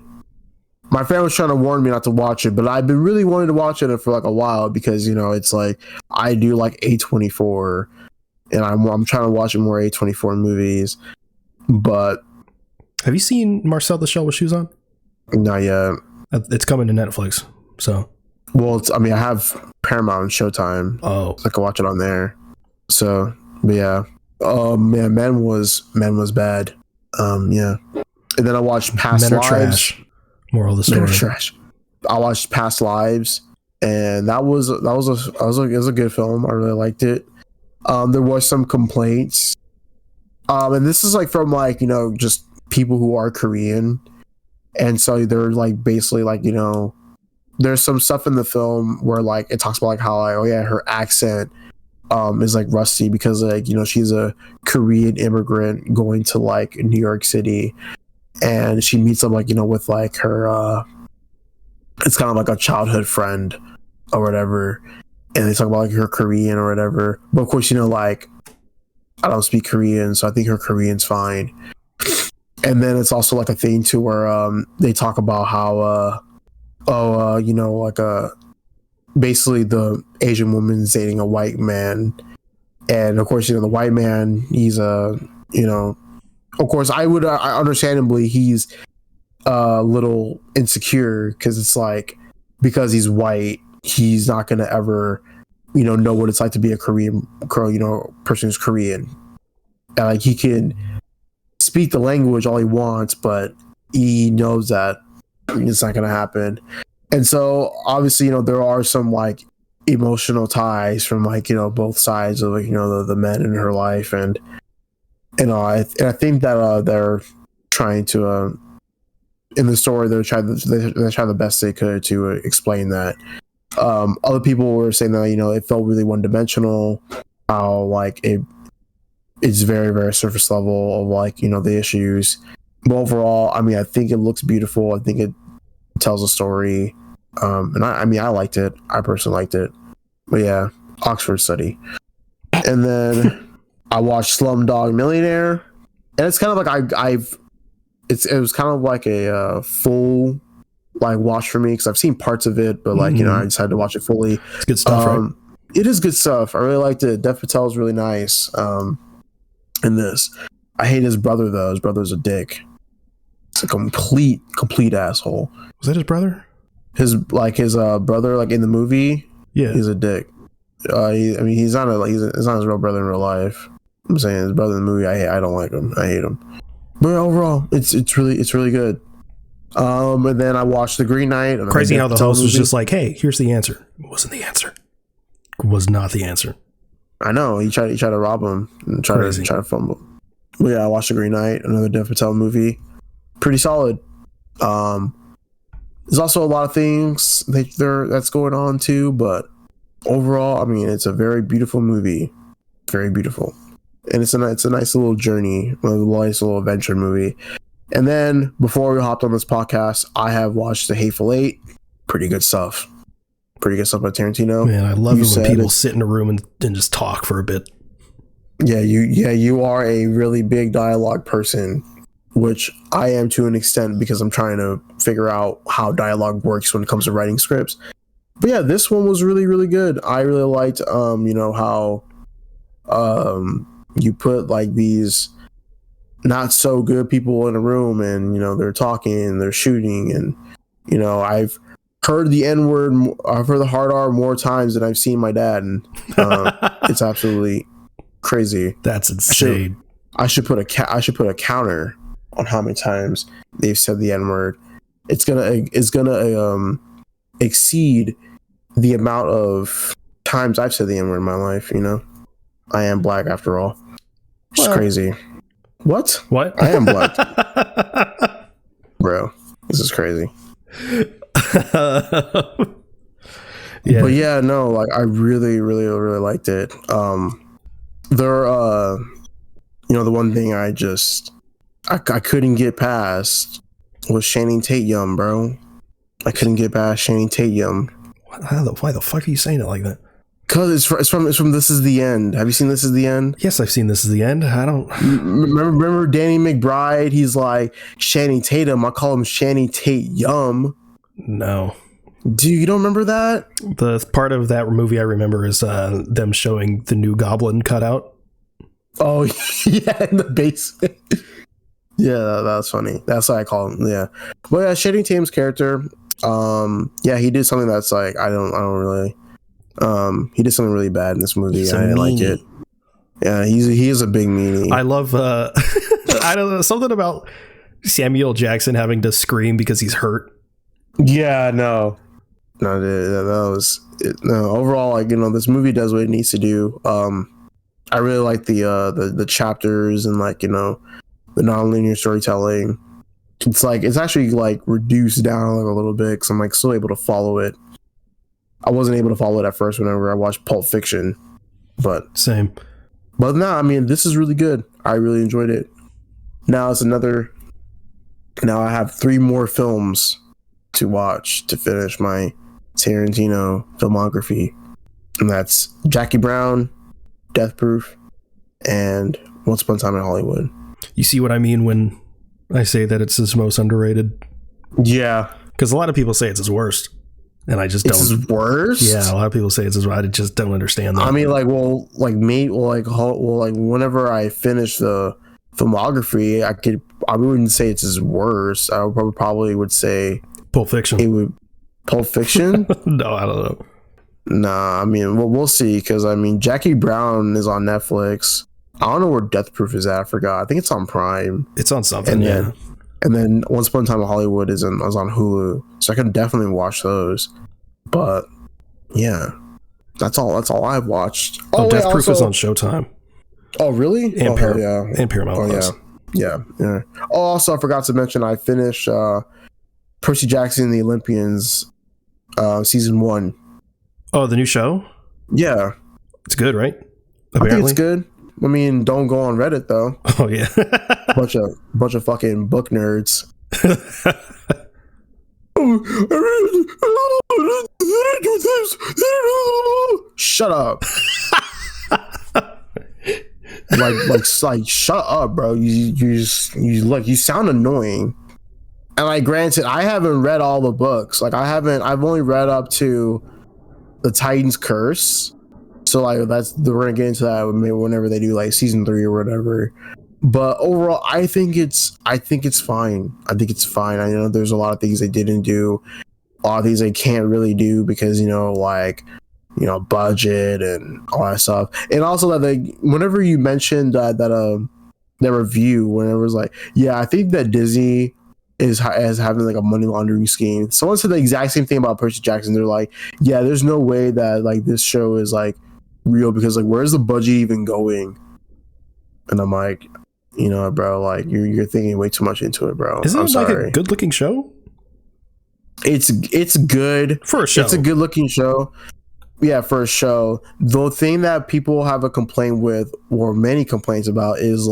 My friend was trying to warn me not to watch it, but I've been really wanting to watch it for like a while because, you know, it's like I do like A24, and I'm trying to watch more A24 movies. But have you seen Marcel the Shell with Shoes On? Not yet. It's coming to Netflix. So, well, I mean, I have Paramount and Showtime. Oh, So I could watch it on there. So, but yeah. Oh man, Men was bad. Yeah. And then I watched Past Men are Lives. trash. Moral of the Men are story. trash. I watched Past Lives, and that was a good film. I really liked it. There was some complaints. And this is like from like, you know, just people who are Korean. And so they're like basically like, you know, there's some stuff in the film where like it talks about like how like, oh yeah, her accent is like rusty because like, you know, she's a Korean immigrant going to like New York City, and she meets up like, you know, with like her it's kind of like a childhood friend or whatever, and they talk about like her Korean or whatever. But of course, you know, like I don't speak Korean, so I think her Korean's fine. And then it's also like a thing too where they talk about how you know, like basically the Asian woman's dating a white man, and of course, you know, the white man, he's you know, of course I understandably he's a little insecure because it's like, because he's white, he's not gonna ever, you know what it's like to be a Korean girl, you know, person who's Korean. And like he can speak the language all he wants, but he knows that it's not gonna happen. And so obviously, you know, there are some like emotional ties from like, you know, both sides of like, you know, the men in her life. And you know, I think that they're trying to in the story they try the best they could to explain that. Other people were saying that, you know, it felt really one-dimensional, how like it's very, very surface level of like, you know, the issues. But overall, I mean, I think it looks beautiful. I think it tells a story. And I mean, I liked it. I personally liked it. But yeah, Oxford study. And then I watched Slumdog Millionaire, and it's kind of like it was kind of like a full like watch for me because I've seen parts of it, but like, you know, I decided to watch it fully. It's good stuff, right? It is good stuff. I really liked it. Dev Patel is really nice. In this, I hate his brother though. His brother's a dick. It's a complete asshole. Was that his brother? His brother, like in the movie, Yeah, he's a dick. He's not his real brother in real life. I'm saying his brother in the movie, I don't like him. I hate him. But overall, it's really good. And then I watched The Green Knight. Crazy how the host was just like, "Hey, here's the answer." It wasn't the answer. It was not the answer. I know he tried to rob him and try to fumble. But yeah, I watched The Green Knight, another Dev Patel movie. Pretty solid. There's also a lot of things that's going on too, but overall, I mean, it's a very beautiful movie. Very beautiful. And it's a nice little journey, a nice little adventure movie. And then before we hopped on this podcast, I have watched The Hateful Eight. Pretty good stuff. Pretty good stuff by Tarantino. Man, I love it when people sit in a room and just talk for a bit. Yeah, you are a really big dialogue person, which I am to an extent because I'm trying to figure out how dialogue works when it comes to writing scripts. But yeah, this one was really, really good. I really liked you know, how you put like these not so good people in a room, and you know, they're talking and they're shooting, and you know, I've heard the N-word, I've heard the hard R more times than I've seen my dad, and it's absolutely crazy. That's insane. I should put a counter on how many times they've said the N-word. It's gonna exceed the amount of times I've said the N-word in my life. You know, I am black after all. It's crazy. What? I am black. Bro, this is crazy. Yeah. But yeah, no, like I really, really, really liked it. There, you know, the one thing I couldn't get past was Channing Tatum, bro. I couldn't get past Channing Tatum. Why the fuck are you saying it like that? Because it's from This Is the End. Have you seen This Is the End? Yes, I've seen This Is the End. I don't remember Danny McBride. He's like Channing Tatum. I call him Channing Tate-Yum. No. You don't remember that? The part of that movie I remember is them showing the new Goblin cutout. Oh yeah, in the basement. Yeah, that's funny. That's what I call him. Yeah, but yeah, Channing Tatum's character. Yeah, he did something that's like I don't really He did something really bad in this movie. He's I didn't like it. Yeah, he is a big meanie. I love I don't know, something about Samuel Jackson having to scream because he's hurt. Yeah, no, that was it. No, overall, like, this movie does what it needs to do. I really like the chapters and, like, the nonlinear storytelling. It's actually like reduced down like a little bit because I'm like still able to follow it. I wasn't able to follow it at first whenever I watched Pulp Fiction, but same. But no, I mean, this is really good. I really enjoyed it. Now I have 3 more films to watch to finish my Tarantino filmography, and that's Jackie Brown, Death Proof, and Once Upon a Time in Hollywood. You see what I mean when I say that it's his most underrated? Yeah, because a lot of people say it's his worst, and I just don't. It's his worst? Yeah, a lot of people say it's his worst. I just don't understand that. I mean, whenever I finish the filmography, I wouldn't say it's his worst. I probably would say Pulp Fiction. It would Pulp Fiction? No, I don't know. Nah, I mean, we'll see, because I mean, Jackie Brown is on Netflix. I don't know where Death Proof is at. I forgot. I think it's on Prime. It's on something, And then Once Upon a Time in Hollywood is on Hulu, so I can definitely watch those. But yeah, that's all I've watched. Death Proof is on Showtime. Oh, really? And Paramount. Oh, yeah. Oh, also, I forgot to mention, I finished Percy Jackson and the Olympians season 1. Oh, the new show? Yeah, it's good, right? Apparently. I think it's good. I mean, don't go on Reddit though. Oh yeah, bunch of fucking book nerds. Shut up. like shut up, bro. You sound annoying. And like, granted, I haven't read all the books. Like, I've only read up to the Titan's Curse. So like, we're gonna get into that whenever they do like season 3 or whatever. But overall, I think it's fine. I think it's fine. I know there's a lot of things they didn't do, a lot of things they can't really do because budget and all that stuff. And also that whenever you mentioned that review, whenever it was like, yeah, I think that Disney is having like a money laundering scheme. Someone said the exact same thing about Percy Jackson. They're like, yeah, there's no way that like this show is like real because like, where's the budget even going? And I'm like, bro, like you're thinking way too much into it, bro. Isn't it like a good looking show? It's good for a show. It's a good looking show. Yeah, for a show. The thing that people have a complaint with, or many complaints about, is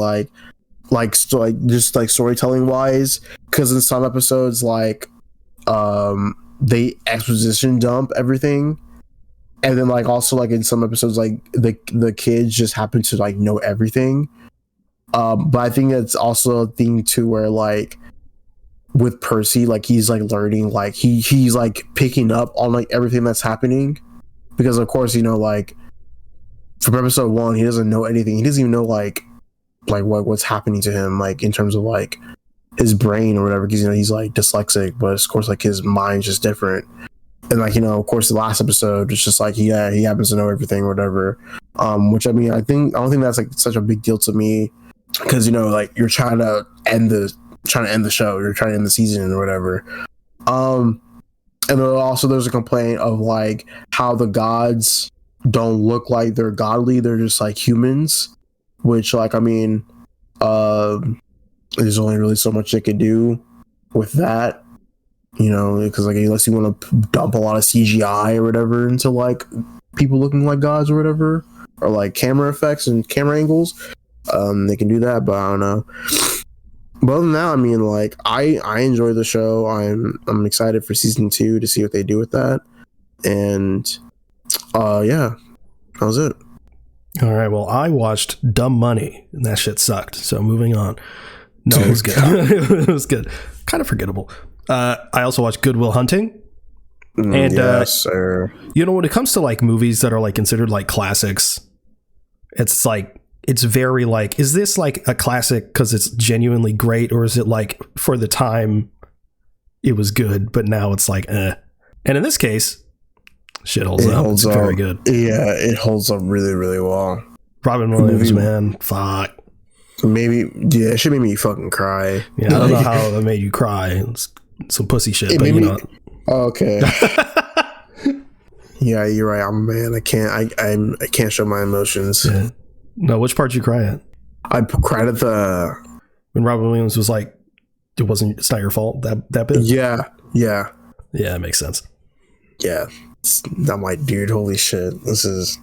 just storytelling wise, because in some episodes they exposition dump everything, and then like also like in some episodes like the kids just happen to like know everything. But I think it's also a thing too where like with Percy, like he's like learning, like he's like picking up on like everything that's happening, because of course like from episode 1 he doesn't know anything. He doesn't even know like what's happening to him, like in terms of like his brain or whatever, because he's like dyslexic, but of course like his mind's just different. And like of course the last episode it's just like he happens to know everything or whatever, which I mean I don't think that's like such a big deal to me, because like you're trying to end the show, you're trying to end the season or whatever. And then also there's a complaint of like how the gods don't look like they're godly, they're just like humans. Which, like, I mean, there's only really so much they could do with that, because, like, unless you want to dump a lot of CGI or whatever into, like, people looking like gods or whatever, or, like, camera effects and camera angles, they can do that, but I don't know. But other than that, I mean, like, I enjoy the show. I'm excited for season 2 to see what they do with that. And, yeah, that was it. All right, well, I watched Dumb Money, and that shit sucked. So moving on. No, it was good. It was good. Kind of forgettable. I also watched Good Will Hunting. And yes, sir. When it comes to like movies that are like considered like classics, it's like it's very like, is this like a classic because it's genuinely great, or is it like for the time it was good, but now it's like eh? And in this case, Shit holds up. It's very good. Yeah, it holds up really, really well. Robin Williams, man, fuck. It should make me fucking cry. Yeah, I don't know how that made you cry. It's some pussy shit, but okay. Yeah, you're right. I'm a man. I can't show my emotions. Yeah. No, which part did you cry at? I cried at when Robin Williams was like, it's not your fault, that bit? Yeah. Yeah, it makes sense. Yeah. I'm like, dude, holy shit. This is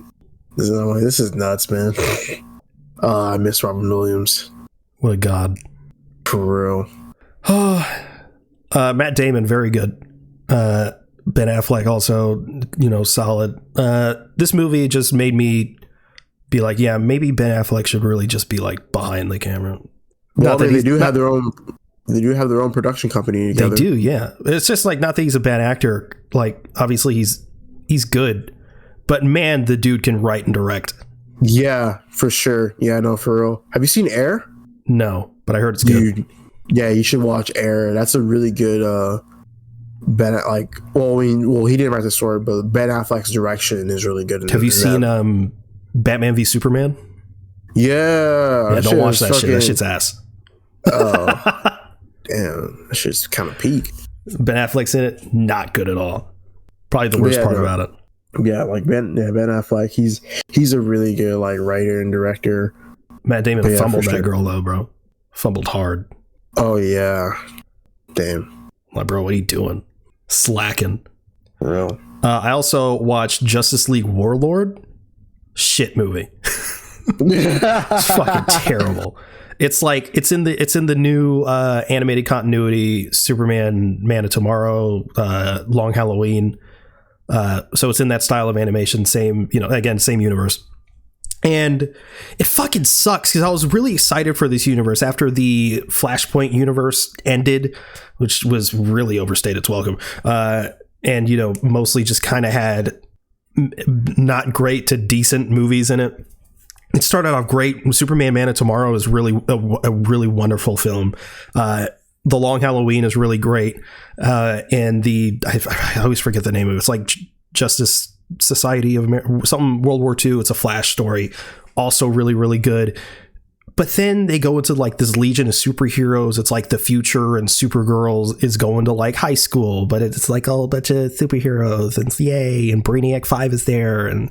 nuts, man. I miss Robin Williams. What a god. For real. Matt Damon, very good. Ben Affleck also, solid. This movie just made me be like, yeah, maybe Ben Affleck should really just be like behind the camera. Well, they do have their own production company together. They do, yeah. It's just like, not that he's a bad actor. Like, obviously he's good, but man, the dude can write and direct. Yeah, for sure. Yeah, no, for real. Have you seen Air? No, but I heard it's good. Yeah, you should watch Air. That's a really good Ben, like, he didn't write the story, but Ben Affleck's direction is really good. Have you seen Batman v Superman? Yeah, don't watch that shit. That shit's ass. Oh, damn, that shit's kind of peak. Ben Affleck's in it, not good at all. Probably the worst part about it. Yeah, like Ben Affleck, he's a really good like writer and director. Matt Damon fumbled that girl though, bro. Fumbled hard. Oh yeah, damn. Like, bro, what are you doing? Slacking. For real. I also watched Justice League Warlord. Shit movie. It's fucking terrible. It's like it's in the new animated continuity, Superman, Man of Tomorrow, Long Halloween. So it's in that style of animation, same universe. And it fucking sucks because I was really excited for this universe after the Flashpoint universe ended, which was really overstayed its welcome. And mostly just kind of had not great to decent movies in it. It started off great. Superman Man of Tomorrow is really a really wonderful film. The Long Halloween is really great. And I always forget the name of it. It's like Justice Society of America, something World War II. It's a Flash story. Also really, really good. But then they go into like this legion of superheroes. It's like the future, and Supergirl is going to like high school, but it's like a bunch of superheroes and yay, and Brainiac 5 is there. And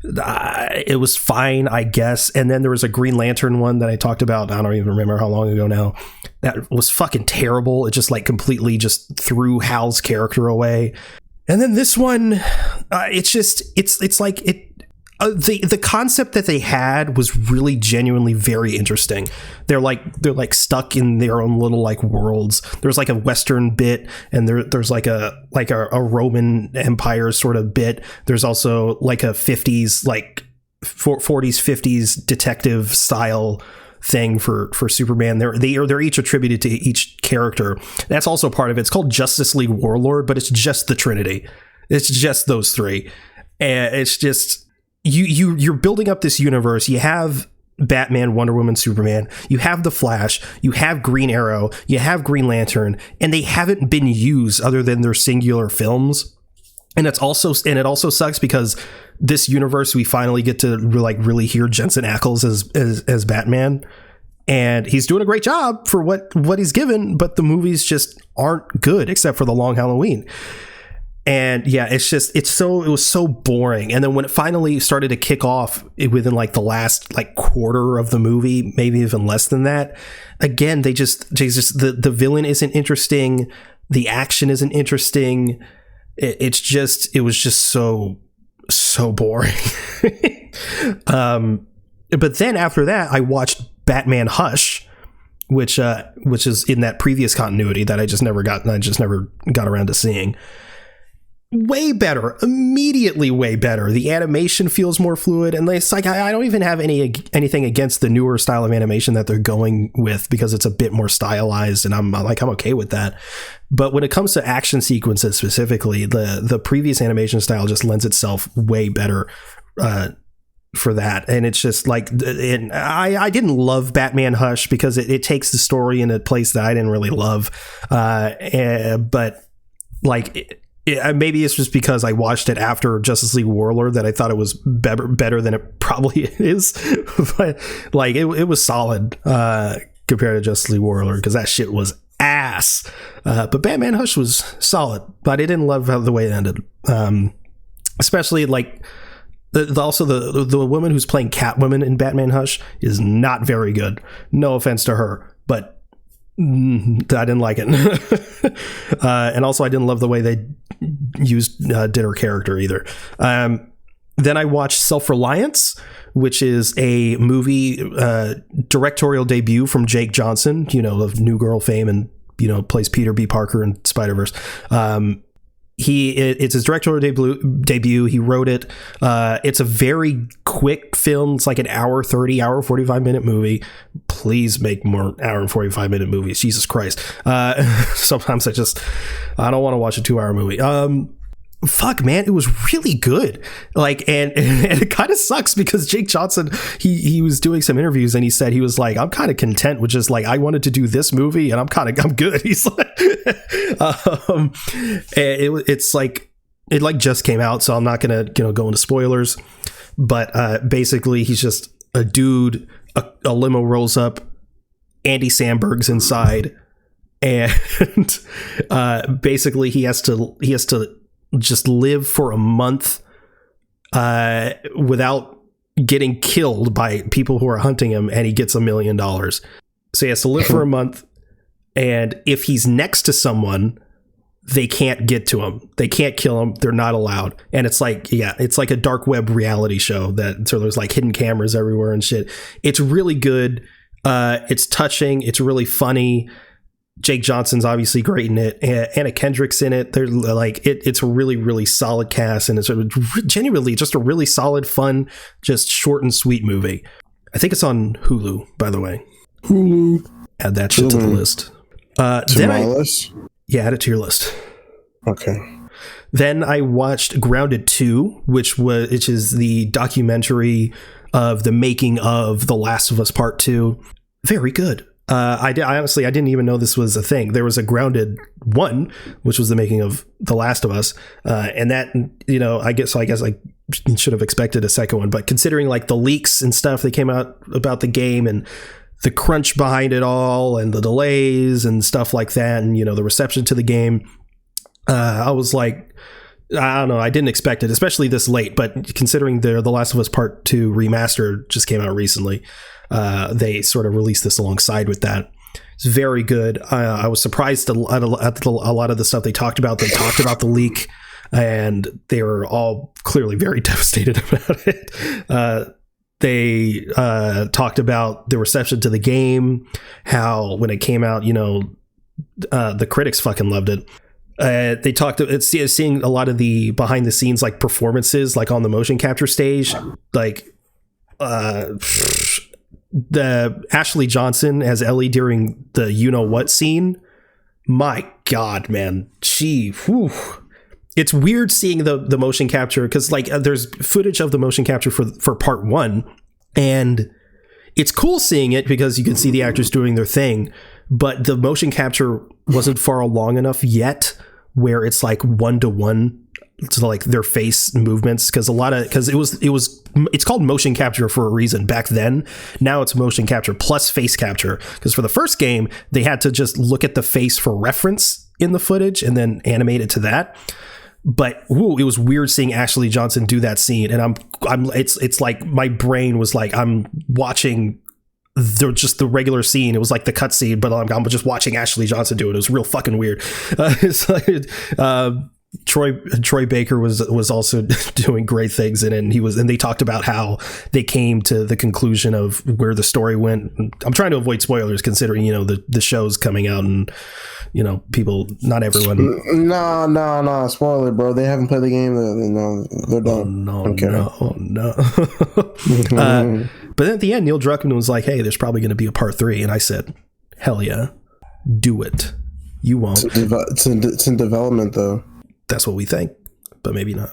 it was fine, I guess. And then there was a Green Lantern one that I talked about. I don't even remember how long ago now. That was fucking terrible. It just like completely just threw Hal's character away. And then this one, it's like it. The concept that they had was really genuinely very interesting. They're like stuck in their own little like worlds. There's like a Western bit, and there's like a Roman Empire sort of bit. There's also like a 50s, like 40s, 50s detective style thing for Superman. They're each attributed to each character. That's also part of it. It's called Justice League Warlord, but it's just the Trinity. It's just those three, and it's just. You're building up this universe. You have Batman, Wonder Woman, Superman. You have the Flash. You have Green Arrow. You have Green Lantern, and they haven't been used other than their singular films. And it also sucks because this universe we finally get to like really hear Jensen Ackles as Batman, and he's doing a great job for what he's given. But the movies just aren't good, except for the Long Halloween. And yeah, it was so boring. And then when it finally started to kick off within like the last like quarter of the movie, maybe even less than that, again, they just the villain isn't interesting. The action isn't interesting. It was just so boring. But then after that, I watched Batman Hush, which is in that previous continuity that I just never got around to seeing. Way better, immediately way better. The animation feels more fluid, and it's like I don't even have anything against the newer style of animation that they're going with, because it's a bit more stylized, and I'm okay with that. But when it comes to action sequences specifically, the previous animation style just lends itself way better for that. And it's just like, I didn't love Batman Hush because it takes the story in a place that I didn't really love, but like. maybe it's just because I watched it after Justice League Warlord that I thought it was better than it probably is. But like it was solid compared to Justice League Warlord, because that shit was ass. But Batman Hush was solid, but I didn't love the way it ended. Especially like the woman who's playing Catwoman in Batman Hush is not very good. No offense to her, but I didn't like it. And also I didn't love the way they did her character either. Then I watched Self-Reliance, which is a movie directorial debut from Jake Johnson, of New Girl fame, and plays Peter B. Parker in Spider-Verse. It's his directorial debut. He wrote it. It's a very quick film. It's like an hour 45 minute movie. Please make more hour and 45 minute movies. Jesus Christ. Sometimes I don't want to watch a 2 hour movie. Fuck, man, it was really good. Like, and it kind of sucks because Jake Johnson, he was doing some interviews and he said he was like, I'm kind of content with just like, I wanted to do this movie and I'm good. He's like, it's like, it like just came out, so I'm not gonna go into spoilers, but basically he's just a dude, a limo rolls up, Andy Samberg's inside, and basically he has to just live for a month without getting killed by people who are hunting him, and he gets $1 million. So he has to live for a month, and if he's next to someone, they can't get to him. They can't kill him. They're not allowed. And it's like, it's like a dark web reality show so there's like hidden cameras everywhere and shit. It's really good. It's touching. It's really funny. Jake Johnson's obviously great in it. Anna Kendrick's in it. They're like, it's a really, really solid cast, and it's genuinely just a really solid, fun, just short and sweet movie. I think it's on Hulu, by the way. Hulu. Add that shit to the list. To my list? Yeah, add it to your list. Okay. Then I watched Grounded 2, which is the documentary of the making of The Last of Us Part 2. Very good. I honestly didn't even know this was a thing. There was a Grounded 1, which was the making of The Last of Us, and that I guess I should have expected a second one. But considering like the leaks and stuff that came out about the game and the crunch behind it all and the delays and stuff like that, and the reception to the game, I was like, I don't know, I didn't expect it, especially this late. But considering the Last of Us Part 2 remaster just came out recently, they sort of released this alongside with that. It's very good. I was surprised at a lot of the stuff they talked about. They talked about the leak, and they were all clearly very devastated about it. They talked about the reception to the game, how when it came out, the critics fucking loved it. They talked seeing a lot of the behind the scenes like performances, like on the motion capture stage, like the Ashley Johnson as Ellie during the what scene. My God, man, it's weird seeing the motion capture, because like there's footage of the motion capture for part 1, and it's cool seeing it because you can see the actors doing their thing, but the motion capture wasn't far along enough yet where it's like 1-to-1 to like their face movements, because it's called motion capture for a reason back then. Now it's motion capture plus face capture, because for the first game they had to just look at the face for reference in the footage and then animate it to that. But it was weird seeing Ashley Johnson do that scene, and it's like my brain was like, I'm watching just the regular scene. It was like the cut scene, but I'm just watching Ashley Johnson do it. It was real fucking weird. It's like, Troy Baker was also doing great things in it, and they talked about how they came to the conclusion of where the story went. I'm trying to avoid spoilers considering the show's coming out, and people, not everyone. No, spoiler, bro. They haven't played the game. They're done. No. But then at the end, Neil Druckmann was like, "Hey, there's probably going to be a part 3," and I said, "Hell yeah, do it." You won't. It's in development though. That's what we think, but maybe not.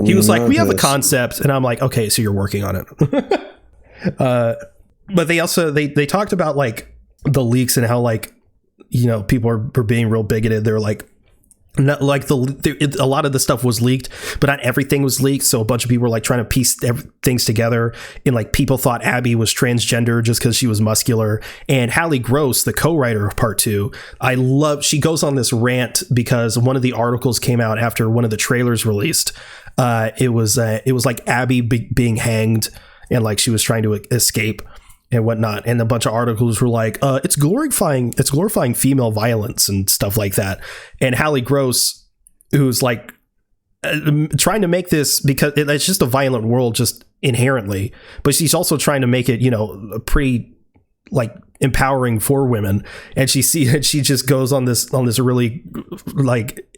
He was like, "We have a concept," and I'm like, "Okay, so you're working on it." But they also they talked about like the leaks and how like people are being real bigoted. They're like, Not like a lot of the stuff was leaked, but not everything was leaked. So a bunch of people were like trying to piece things together, and like people thought Abby was transgender just because she was muscular. And Hallie Gross, the co-writer of Part 2, she goes on this rant because one of the articles came out after one of the trailers released. It was like Abby being hanged, and like she was trying to escape and whatnot, and a bunch of articles were like, it's glorifying female violence and stuff like that. And Hallie Gross, who's like trying to make this, because it's just a violent world just inherently, but she's also trying to make it, pretty like empowering for women. And she just goes on this really like,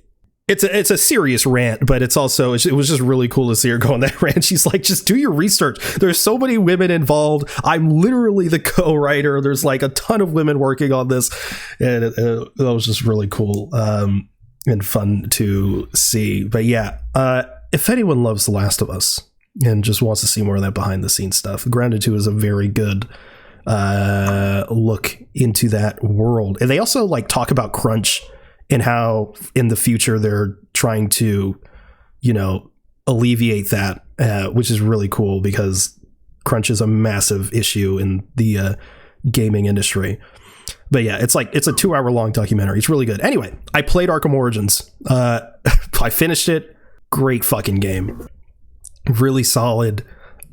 it's a serious rant, but it was just really cool to see her go on that rant. She's like, just do your research. There's so many women involved. I'm literally the co-writer. There's like a ton of women working on this. And that was just really cool and fun to see. But yeah, if anyone loves The Last of Us and just wants to see more of that behind the scenes stuff, Grounded 2 is a very good look into that world. And they also like talk about crunch and how in the future they're trying to, alleviate that, which is really cool because crunch is a massive issue in the gaming industry. But yeah, it's a 2-hour long documentary. It's really good. Anyway, I played Arkham Origins. I finished it. Great fucking game. Really solid.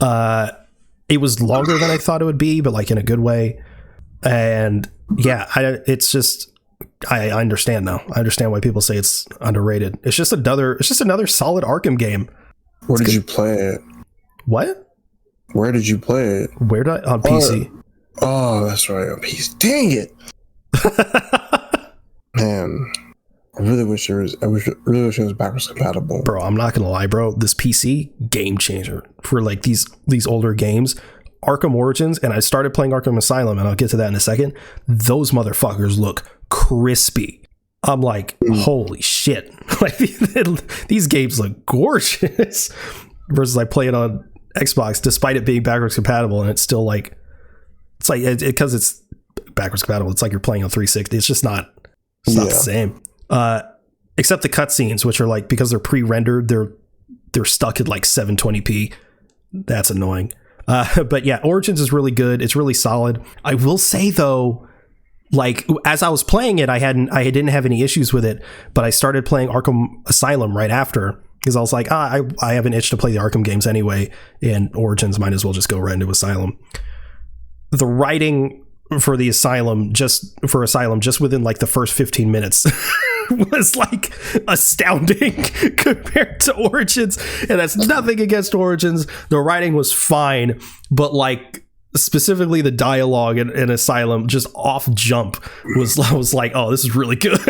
It was longer than I thought it would be, but like in a good way. And yeah, it's just, I understand now. I understand why people say it's underrated. It's just another solid Arkham game. Where did you play it? What? Where did you play it? On PC. Oh, that's right, on PC. Dang it. Man, I really wish it was backwards compatible. Bro, I'm not gonna lie, bro. This PC, game changer for like these older games. Arkham Origins, and I started playing Arkham Asylum, and I'll get to that in a second. Those motherfuckers look crispy. I'm like, holy shit. Like, these games look gorgeous. Versus I play it on Xbox, despite it being backwards compatible, and it's still like, it's like, because it's backwards compatible, it's like you're playing on 360. It's just not, the same. Except the cutscenes, which are like, because they're pre-rendered, they're stuck at like 720p. That's annoying. But yeah, Origins is really good. It's really solid. I will say though, like as I was playing it, I didn't have any issues with it, but I started playing Arkham Asylum right after because I was like, I have an itch to play the Arkham games anyway, and Origins might as well just go right into Asylum. The writing for Asylum just within like the first 15 minutes was like astounding compared to Origins, and that's nothing against Origins. The writing was fine, but like specifically the dialogue in Asylum just off jump was like, oh, this is really good.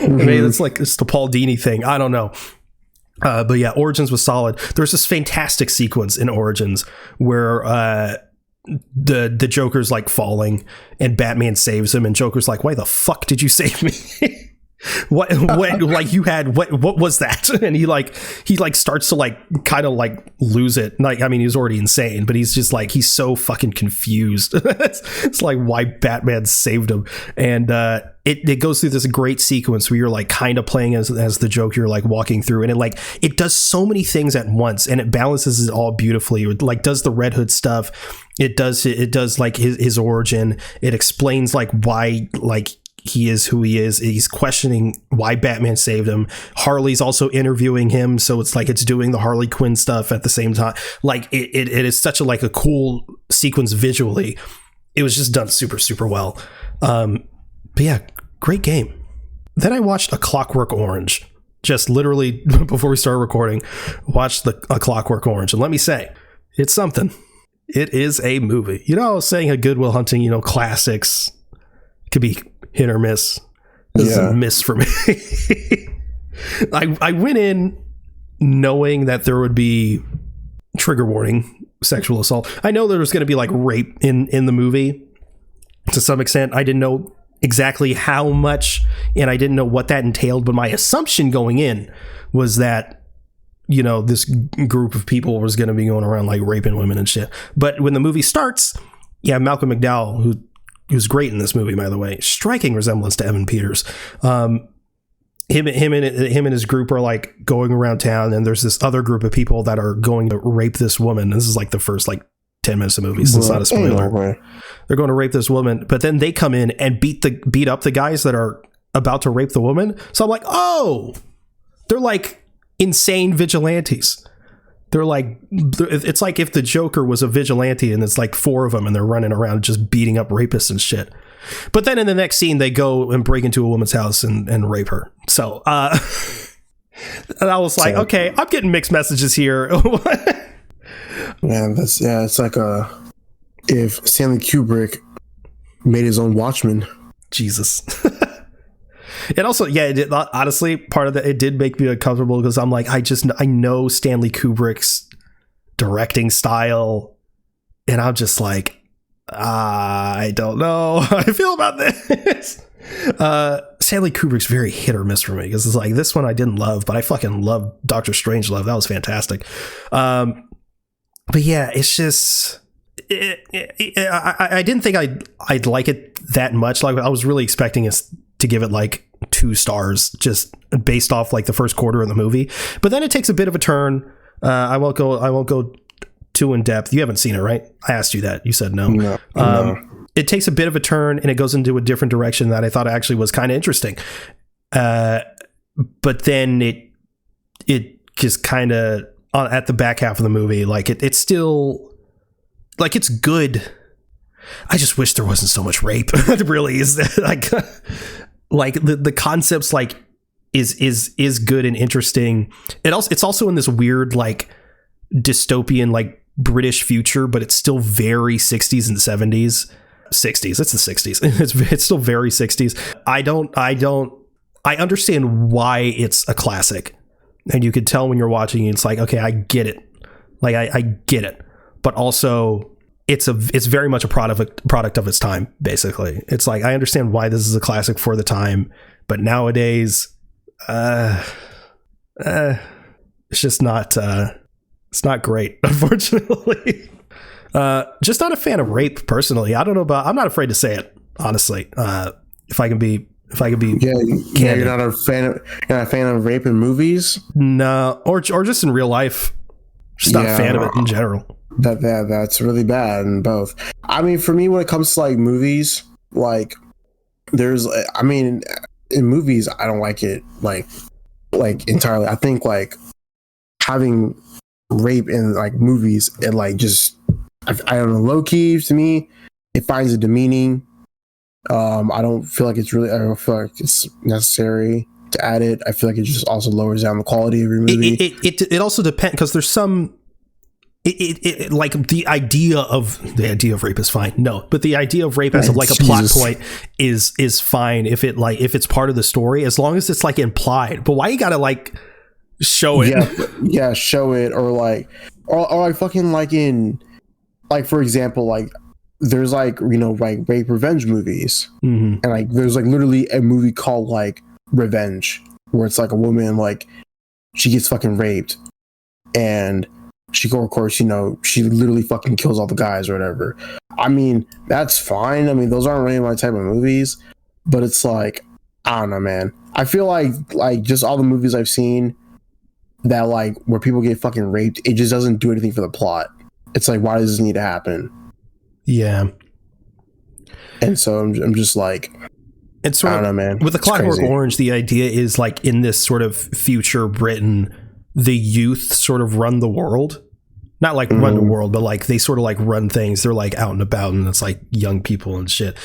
Maybe it's the Paul Dini thing, I don't know. But yeah, Origins was solid. There's this fantastic sequence in Origins where the Joker's like falling and Batman saves him, and Joker's like, why the fuck did you save me? what like you had what was that? And he starts to like kind of like lose it. Like, I mean, he's already insane, but he's just like, he's so fucking confused. It's like why Batman saved him. And it goes through this great sequence where you're like kind of playing as the Joker, you're like walking through, and it does so many things at once, and it balances it all beautifully. It like does the Red Hood stuff, it does like his origin, it explains like why like he is who he is. He's questioning why Batman saved him. Harley's also interviewing him, so it's like it's doing the Harley Quinn stuff at the same time. Like it is such a cool sequence visually. It was just done super, super well. But yeah, great game. Then I watched A Clockwork Orange. Just literally before we started recording, watched A Clockwork Orange, and let me say, it's something. It is a movie. I was saying a Good Will Hunting, classics could be hit or miss. This is a miss for me. I went in knowing that there would be trigger warning, sexual assault. I know there was going to be like rape in the movie to some extent. I didn't know exactly how much, and I didn't know what that entailed, but my assumption going in was that this group of people was going to be going around like raping women and shit. But when the movie starts, Malcolm McDowell, who's great in this movie, by the way, striking resemblance to Evan Peters. him and his group are like going around town, and there's this other group of people that are going to rape this woman. This is like the first like 10 minutes of the movie, so it's not a spoiler. They're going to rape this woman, but then they come in and beat up the guys that are about to rape the woman. So I'm like, oh, they're like insane vigilantes. They're like, it's like if the Joker was a vigilante and it's like 4 of them and they're running around just beating up rapists and shit. But then in the next scene, they go and break into a woman's house and rape her. So and I was like, okay, I'm getting mixed messages here. Man, it's like if Stanley Kubrick made his own Watchmen. Jesus. And also, honestly, part of that, it did make me uncomfortable because I'm like, I know Stanley Kubrick's directing style, and I'm just like, I don't know how I feel about this. Stanley Kubrick's very hit or miss for me because it's like this one I didn't love, but I fucking love Doctor Strangelove. That was fantastic. But yeah, it's just I didn't think I'd like it that much. Like I was really expecting us to give it like 2 stars just based off like the first quarter of the movie, but then it takes a bit of a turn. I won't go too in depth. You haven't seen it, right? I asked you that. You said no. No. It takes a bit of a turn and it goes into a different direction that I thought actually was kind of interesting. But then it just kind of at the back half of the movie, like it's still like it's good. I just wish there wasn't so much rape. It really is like the concepts like is good and interesting. It's also in this weird like dystopian like British future, but it's still very 60s and 70s. 60s. It's the 60s. It's still very 60s. I understand why it's a classic. And you could tell when you're watching, it's like, okay, I get it. Like I get it. But also it's very much a product of its time, basically. It's like I understand why this is a classic for the time, but nowadays it's just not it's not great, unfortunately. Just not a fan of rape personally. I don't know I'm not afraid to say it, honestly. If I can be candid. You're not a fan of rape in movies? No, or just in real life. Just not a fan of it in general. That's really bad in both. I mean, for me, when it comes to like movies, like in movies, I don't like it like entirely. I think like having rape in like movies, it like just I don't know, low key to me, it finds it demeaning. I don't feel like it's necessary to add it. I feel like it just also lowers down the quality of your movie. It also depends because there's some like the idea of rape is fine. No, but the idea of rape as like a plot point is fine if it's part of the story, as long as it's like implied. But why you gotta like show it? Yeah, show it or like fucking like in like, for example, like there's like, you know, like rape revenge movies, and like there's like literally a movie called like Revenge, where it's like a woman like she gets fucking raped and of course, you know, she literally fucking kills all the guys or whatever. I mean, that's fine. I mean, those aren't really my type of movies, but it's like, I don't know, man. I feel like just all the movies I've seen that like where people get fucking raped, it just doesn't do anything for the plot. It's like, why does this need to happen? Yeah. And so I'm just like, it's sort I don't know, man. With The Clockwork Orange, the idea is like in this sort of future Britain, the youth sort of run the world. Not like run the world, but like they sort of like run things. They're like out and about, and it's like young people and shit.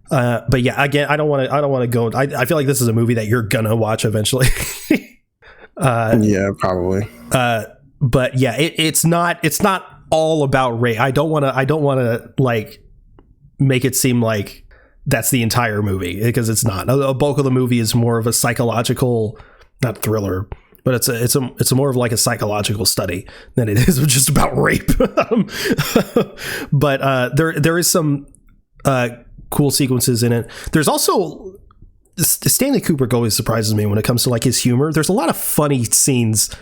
But yeah, again, I don't want to go. I feel like this is a movie that you're gonna watch eventually. Yeah, probably. But yeah, it's not all about rape. I don't want to like make it seem like that's the entire movie, because it's not. A bulk of the movie is more of a psychological, not thriller, but it's more of like a psychological study than it is just about rape. But there is some cool sequences in it. There's also Stanley Kubrick always surprises me when it comes to like his humor. There's a lot of funny scenes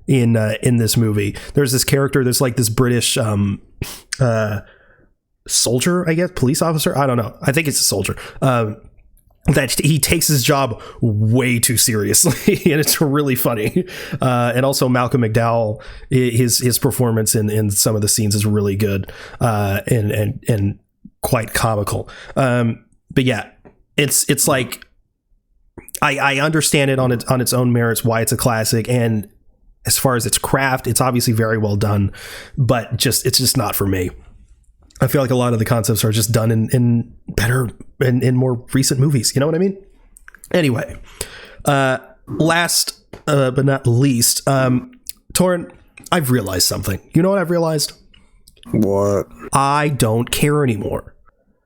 in this movie. There's this character that's like this British soldier, I guess, police officer. I don't know. I think it's a soldier. that he takes his job way too seriously, and it's really funny. And also Malcolm McDowell, his performance in some of the scenes is really good, and quite comical. But yeah, it's like I understand it on its own merits why it's a classic, and as far as its craft, it's obviously very well done, but it's just not for me. I feel like a lot of the concepts are just done in better in more recent movies. You know what I mean? Anyway, last but not least, Torrin, I've realized something. You know what I've realized? What? I don't care anymore.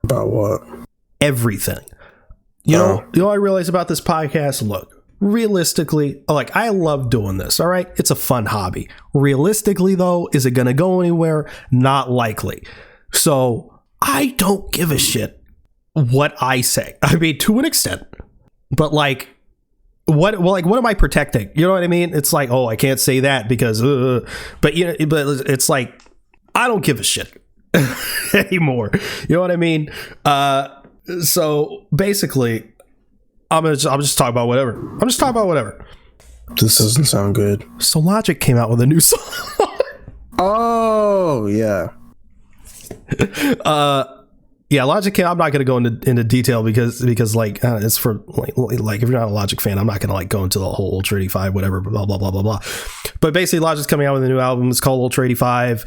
About what? Everything. You know what I realized about this podcast? Look, realistically, like, I love doing this. All right. It's a fun hobby. Realistically, though, is it going to go anywhere? Not likely. So I don't give a shit what I say. I mean, to an extent, but like, what am I protecting? You know what I mean? It's like, oh, I can't say that because, but it's like, I don't give a shit anymore. You know what I mean? So basically, I'm just talking about whatever. I'm just talking about whatever. This doesn't sound good. So Logic came out with a new song. Oh yeah. Yeah, Logic came. I'm not going to go into detail because like it's for like if you're not a Logic fan, I'm not going to like go into the whole Ultra 85 whatever blah blah blah blah blah. But basically, Logic's coming out with a new album. It's called Ultra 85.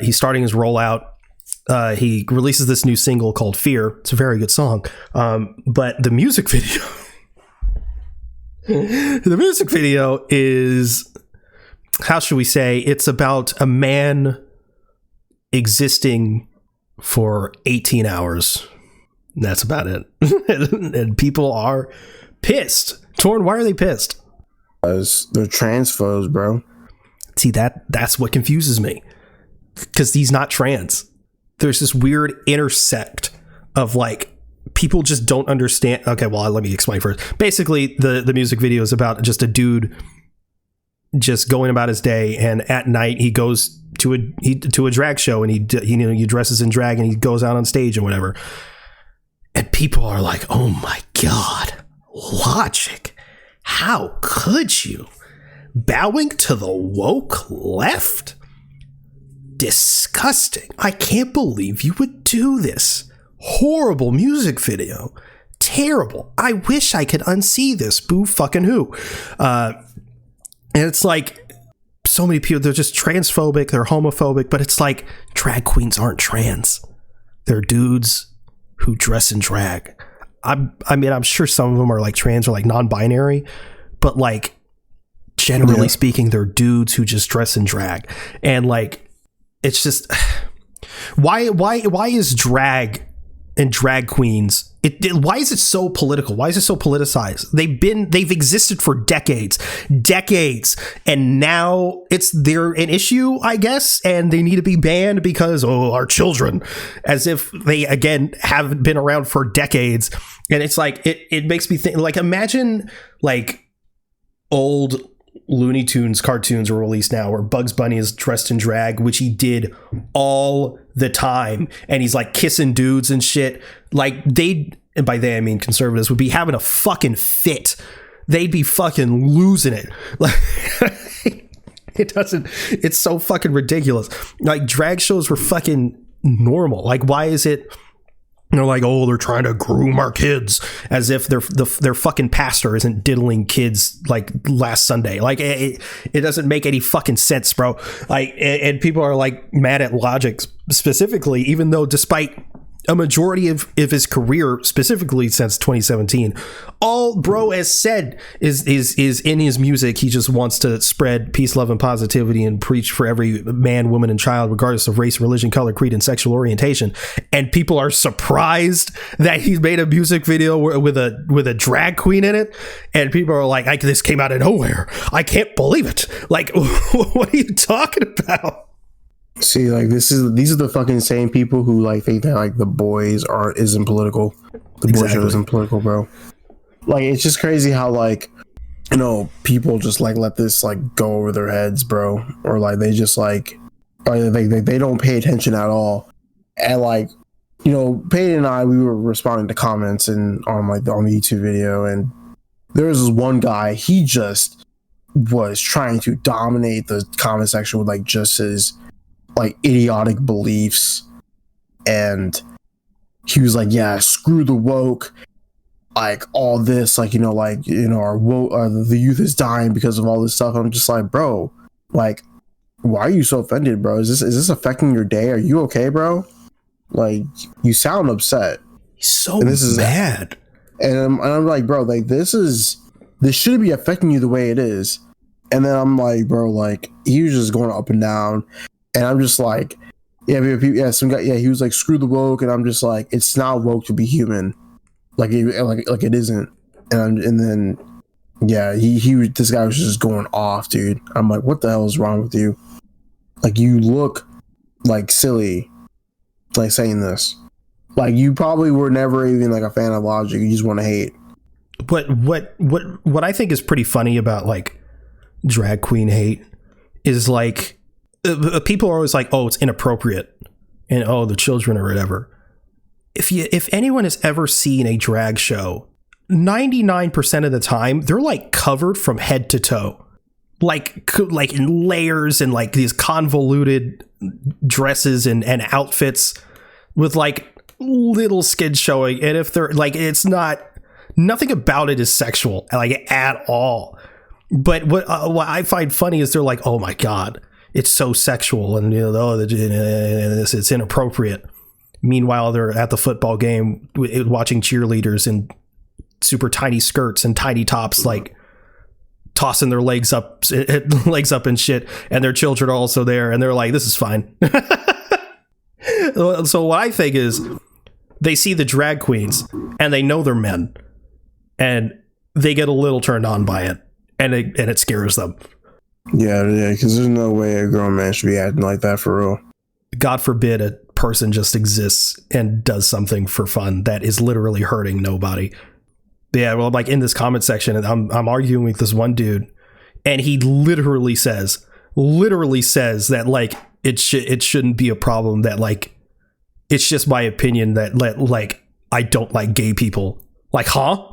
He's starting his rollout. He releases this new single called Fear. It's a very good song. But the music video, is, how should we say? It's about a man existing for 18 hours. That's about it. And people are pissed. Torn, why are they pissed? Because they're transphobes, bro. See, that's what confuses me. Because he's not trans. There's this weird intersect of like, people just don't understand. Okay, well, let me explain first. Basically, the music video is about just a dude just going about his day, and at night he goes to a drag show, and he dresses in drag, and he goes out on stage and whatever. And people are like, "Oh my god, Logic, how could you? Bowing to the woke left? Disgusting. I can't believe you would do this. Horrible music video. Terrible. I wish I could unsee this. Boo fucking who." And it's like, so many people, they're just transphobic, they're homophobic, but it's like, drag queens aren't trans. They're dudes who dress in drag. I mean, I'm sure some of them are like trans or like non-binary, but like, generally speaking, they're dudes who just dress in drag. And like, it's just, why is drag and drag queens, why is it so political? Why is it so politicized? They've existed for decades, and now they're an issue, I guess, and they need to be banned because, our children, as if they again haven't been around for decades. And it's like, it makes me think, like, imagine like old Looney Tunes cartoons were released now where Bugs Bunny is dressed in drag, which he did all the time, and he's like kissing dudes and shit. Like, and by they I mean conservatives, would be having a fucking fit. They'd be fucking losing it. Like, it's so fucking ridiculous. Like, drag shows were fucking normal. Like, why is it, like, oh, they're trying to groom our kids, as if their fucking pastor isn't diddling kids like last Sunday. Like, it doesn't make any fucking sense, bro. Like, and people are like mad at Logic specifically, even though despite a majority of his career, specifically since 2017, all bro has said is in his music, he just wants to spread peace, love, and positivity and preach for every man, woman, and child, regardless of race, religion, color, creed, and sexual orientation. And people are surprised that he's made a music video with a drag queen in it, and people are like, this came out of nowhere. I can't believe it. Like, what are you talking about? See, like, these are the fucking same people who like think that like The Boys isn't political. The Boys show isn't political, bro. Like, it's just crazy how like, people just like let this like go over their heads, bro, or like they just like, or they don't pay attention at all. And like, you know, Peyton and I, we were responding to comments and on the YouTube video, and there was this one guy, he just was trying to dominate the comment section with like just his like idiotic beliefs, and he was like, yeah, screw the woke, like all this, like, you know, our woke, the youth is dying because of all this stuff. And I'm just like, bro, like, why are you so offended, bro? Is this affecting your day? Are you okay, bro? Like, you sound upset. He's so mad. And I'm like, bro, like this shouldn't be affecting you the way it is. And then I'm like, bro, like he was just going up and down, and I'm just like, some guy, he was like, screw the woke, and I'm just like, it's not woke to be human, like it isn't. And then this guy was just going off, dude. I'm like, what the hell is wrong with you? Like, you look like silly, like saying this. Like, you probably were never even like a fan of Logic. You just want to hate. But what I think is pretty funny about like drag queen hate is like people are always like, oh, it's inappropriate, and oh, the children or whatever. If anyone has ever seen a drag show, 99% of the time they're like covered from head to toe, like in layers and like these convoluted dresses and outfits with like little skin showing. And if they're like, it's not, nothing about it is sexual, like at all. But what I find funny is they're like, oh my God, it's so sexual, and you know, it's inappropriate. Meanwhile, they're at the football game watching cheerleaders in super tiny skirts and tiny tops, like tossing their legs up and shit, and their children are also there, and they're like, this is fine. So what I think is, they see the drag queens and they know they're men, and they get a little turned on by it, and it scares them. Yeah, because there's no way a grown man should be acting like that for real. God forbid a person just exists and does something for fun that is literally hurting nobody. Yeah, well, like in this comment section, I'm arguing with this one dude, and he literally says that like it shouldn't be a problem, that like it's just my opinion that like I don't like gay people. Like, huh?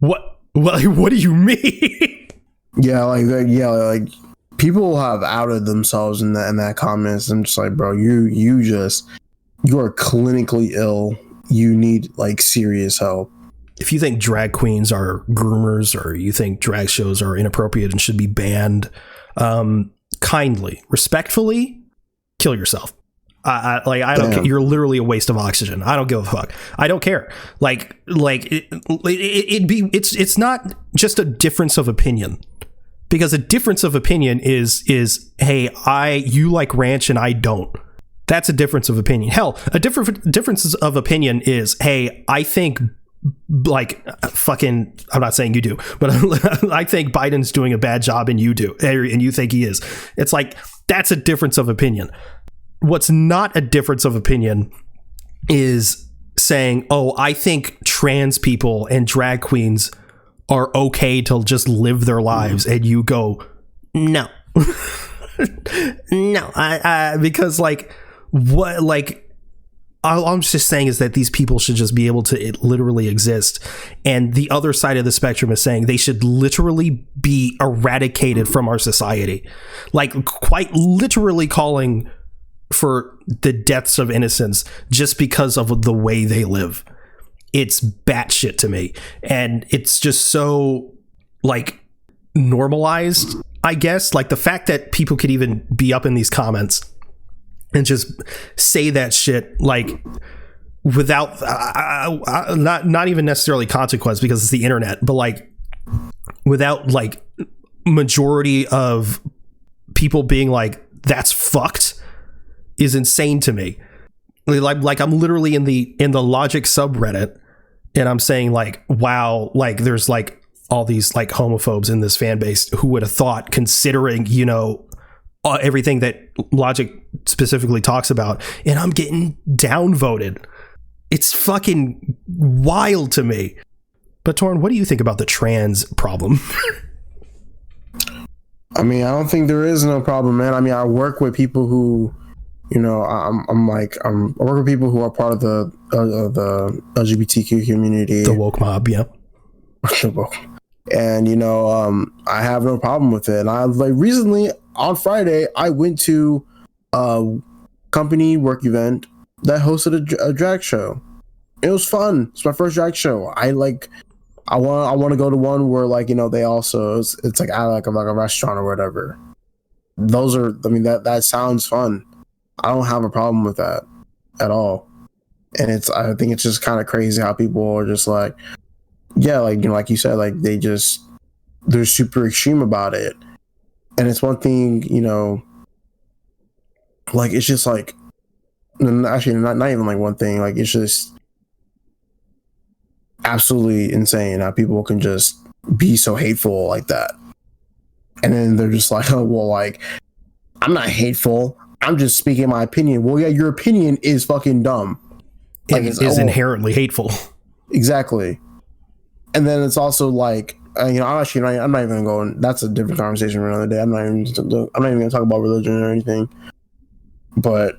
What do you mean? Like people have outed themselves in that comments. I'm just like, bro, you are clinically ill. You need like serious help. If you think drag queens are groomers, or you think drag shows are inappropriate and should be banned, kindly, respectfully, kill yourself. I don't care. You're literally a waste of oxygen. I don't give a fuck. I don't care. It's not just a difference of opinion, because a difference of opinion is hey, you like ranch and I don't. That's a difference of opinion. Hell, a difference of opinion is, hey, I think like fucking, I'm not saying you do, but I think Biden's doing a bad job and you do, and you think he is. It's like, that's a difference of opinion. What's not a difference of opinion is saying, oh, I think trans people and drag queens are okay to just live their lives, and you go, no. No, because like, what, like, all I'm just saying is that these people should just be able to literally exist. And the other side of the spectrum is saying they should literally be eradicated from our society. Like, quite literally calling for the deaths of innocents just because of the way they live. It's batshit to me. And it's just so, like, normalized, I guess. Like, the fact that people could even be up in these comments and just say that shit, like, without not even necessarily consequence, because it's the internet, but like without like majority of people being like, that's fucked, is insane to me. Like I'm literally in the Logic subreddit, and I'm saying like, wow, like there's like all these like homophobes in this fan base. Who would have thought, considering, you know, everything that Logic specifically talks about, and I'm getting downvoted. It's fucking wild to me. But Torn, what do you think about the trans problem? I mean, I don't think there is no problem, man. I mean, I work with people who You know, I'm I work with people who are part of the LGBTQ community, the woke mob, yeah. And you know, I have no problem with it. And I like recently on Friday, I went to a company work event that hosted a drag show. It was fun. It's my first drag show. I want to go to one where, like, you know, they also it's like at like a restaurant or whatever. Those are, I mean, that sounds fun. I don't have a problem with that at all. And I think it's just kind of crazy how people are just like, yeah, like, you know, like you said, like they're super extreme about it. And it's one thing, you know, like, it's just like, actually not even like one thing, like, it's just absolutely insane how people can just be so hateful like that. And then they're just like, oh, well, like, I'm not hateful, I'm just speaking my opinion. Well, yeah, your opinion is fucking dumb. Like, it is inherently hateful. Exactly. And then it's also like, you know, I'm not even going, that's a different conversation for another day. I'm not even going to talk about religion or anything. But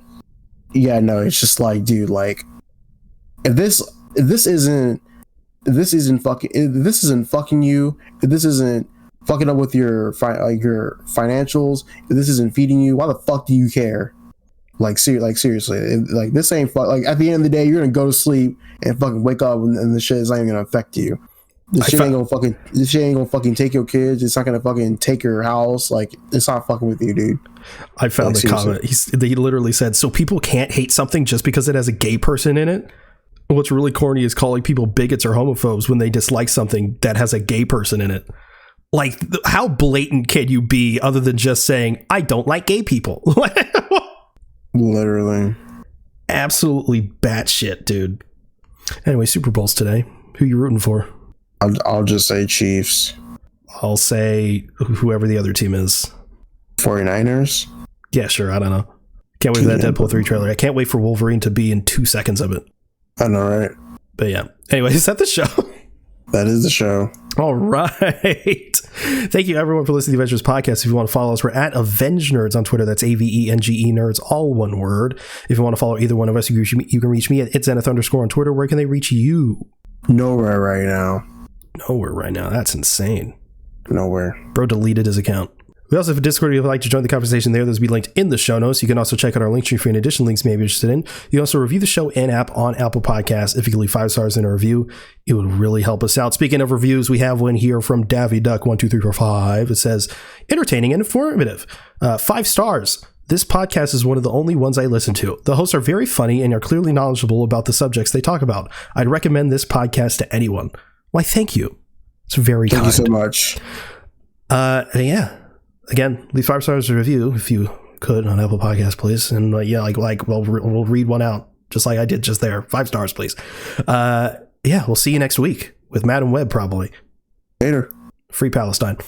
yeah, no, it's just like, dude, like, if this isn't fucking you, if this isn't fucking up with your financials, if this isn't feeding you, why the fuck do you care? Like, seriously, like, this ain't like, at the end of the day, you're gonna go to sleep and fucking wake up and the shit is not even gonna affect you. This shit ain't gonna fucking take your kids. It's not gonna fucking take your house. Like, it's not fucking with you, dude. I found the comment. He literally said, so people can't hate something just because it has a gay person in it? What's really corny is calling people bigots or homophobes when they dislike something that has a gay person in it. Like, how blatant can you be other than just saying, I don't like gay people? Literally. Absolutely batshit, dude. Anyway, Super Bowl's today. Who you rooting for? I'll just say Chiefs. I'll say whoever the other team is. 49ers? Yeah, sure. I don't know. Can't wait for that Deadpool 3 trailer. I can't wait for Wolverine to be in 2 seconds of it. I know, right? But yeah. Anyway, is that the show? That is the show. All right. Thank you, everyone, for listening to the Avengers podcast. If you want to follow us, we're at Avengenerds on Twitter. That's AVENGE Nerds, all one word. If you want to follow either one of us, you can reach me at @Zenith_ on Twitter. Where can they reach you? Nowhere right now. Nowhere right now. That's insane. Nowhere. Bro deleted his account. We also have a Discord if you'd like to join the conversation there. Those will be linked in the show notes. You can also check out our link tree for any additional links you may be interested in. You can also review the show in-app on Apple Podcasts. If you can leave 5 stars in a review, it would really help us out. Speaking of reviews, we have one here from Davy Duck 12345. It says, entertaining and informative. 5 stars. This podcast is one of the only ones I listen to. The hosts are very funny and are clearly knowledgeable about the subjects they talk about. I'd recommend this podcast to anyone. Why, thank you. It's very kind. Thank you so much. Yeah. Again, leave 5 stars a review if you could on Apple Podcasts, please. And we'll read one out just like I did just there. 5 stars, please. Yeah, we'll see you next week with Madam Web, probably. Later. Free Palestine.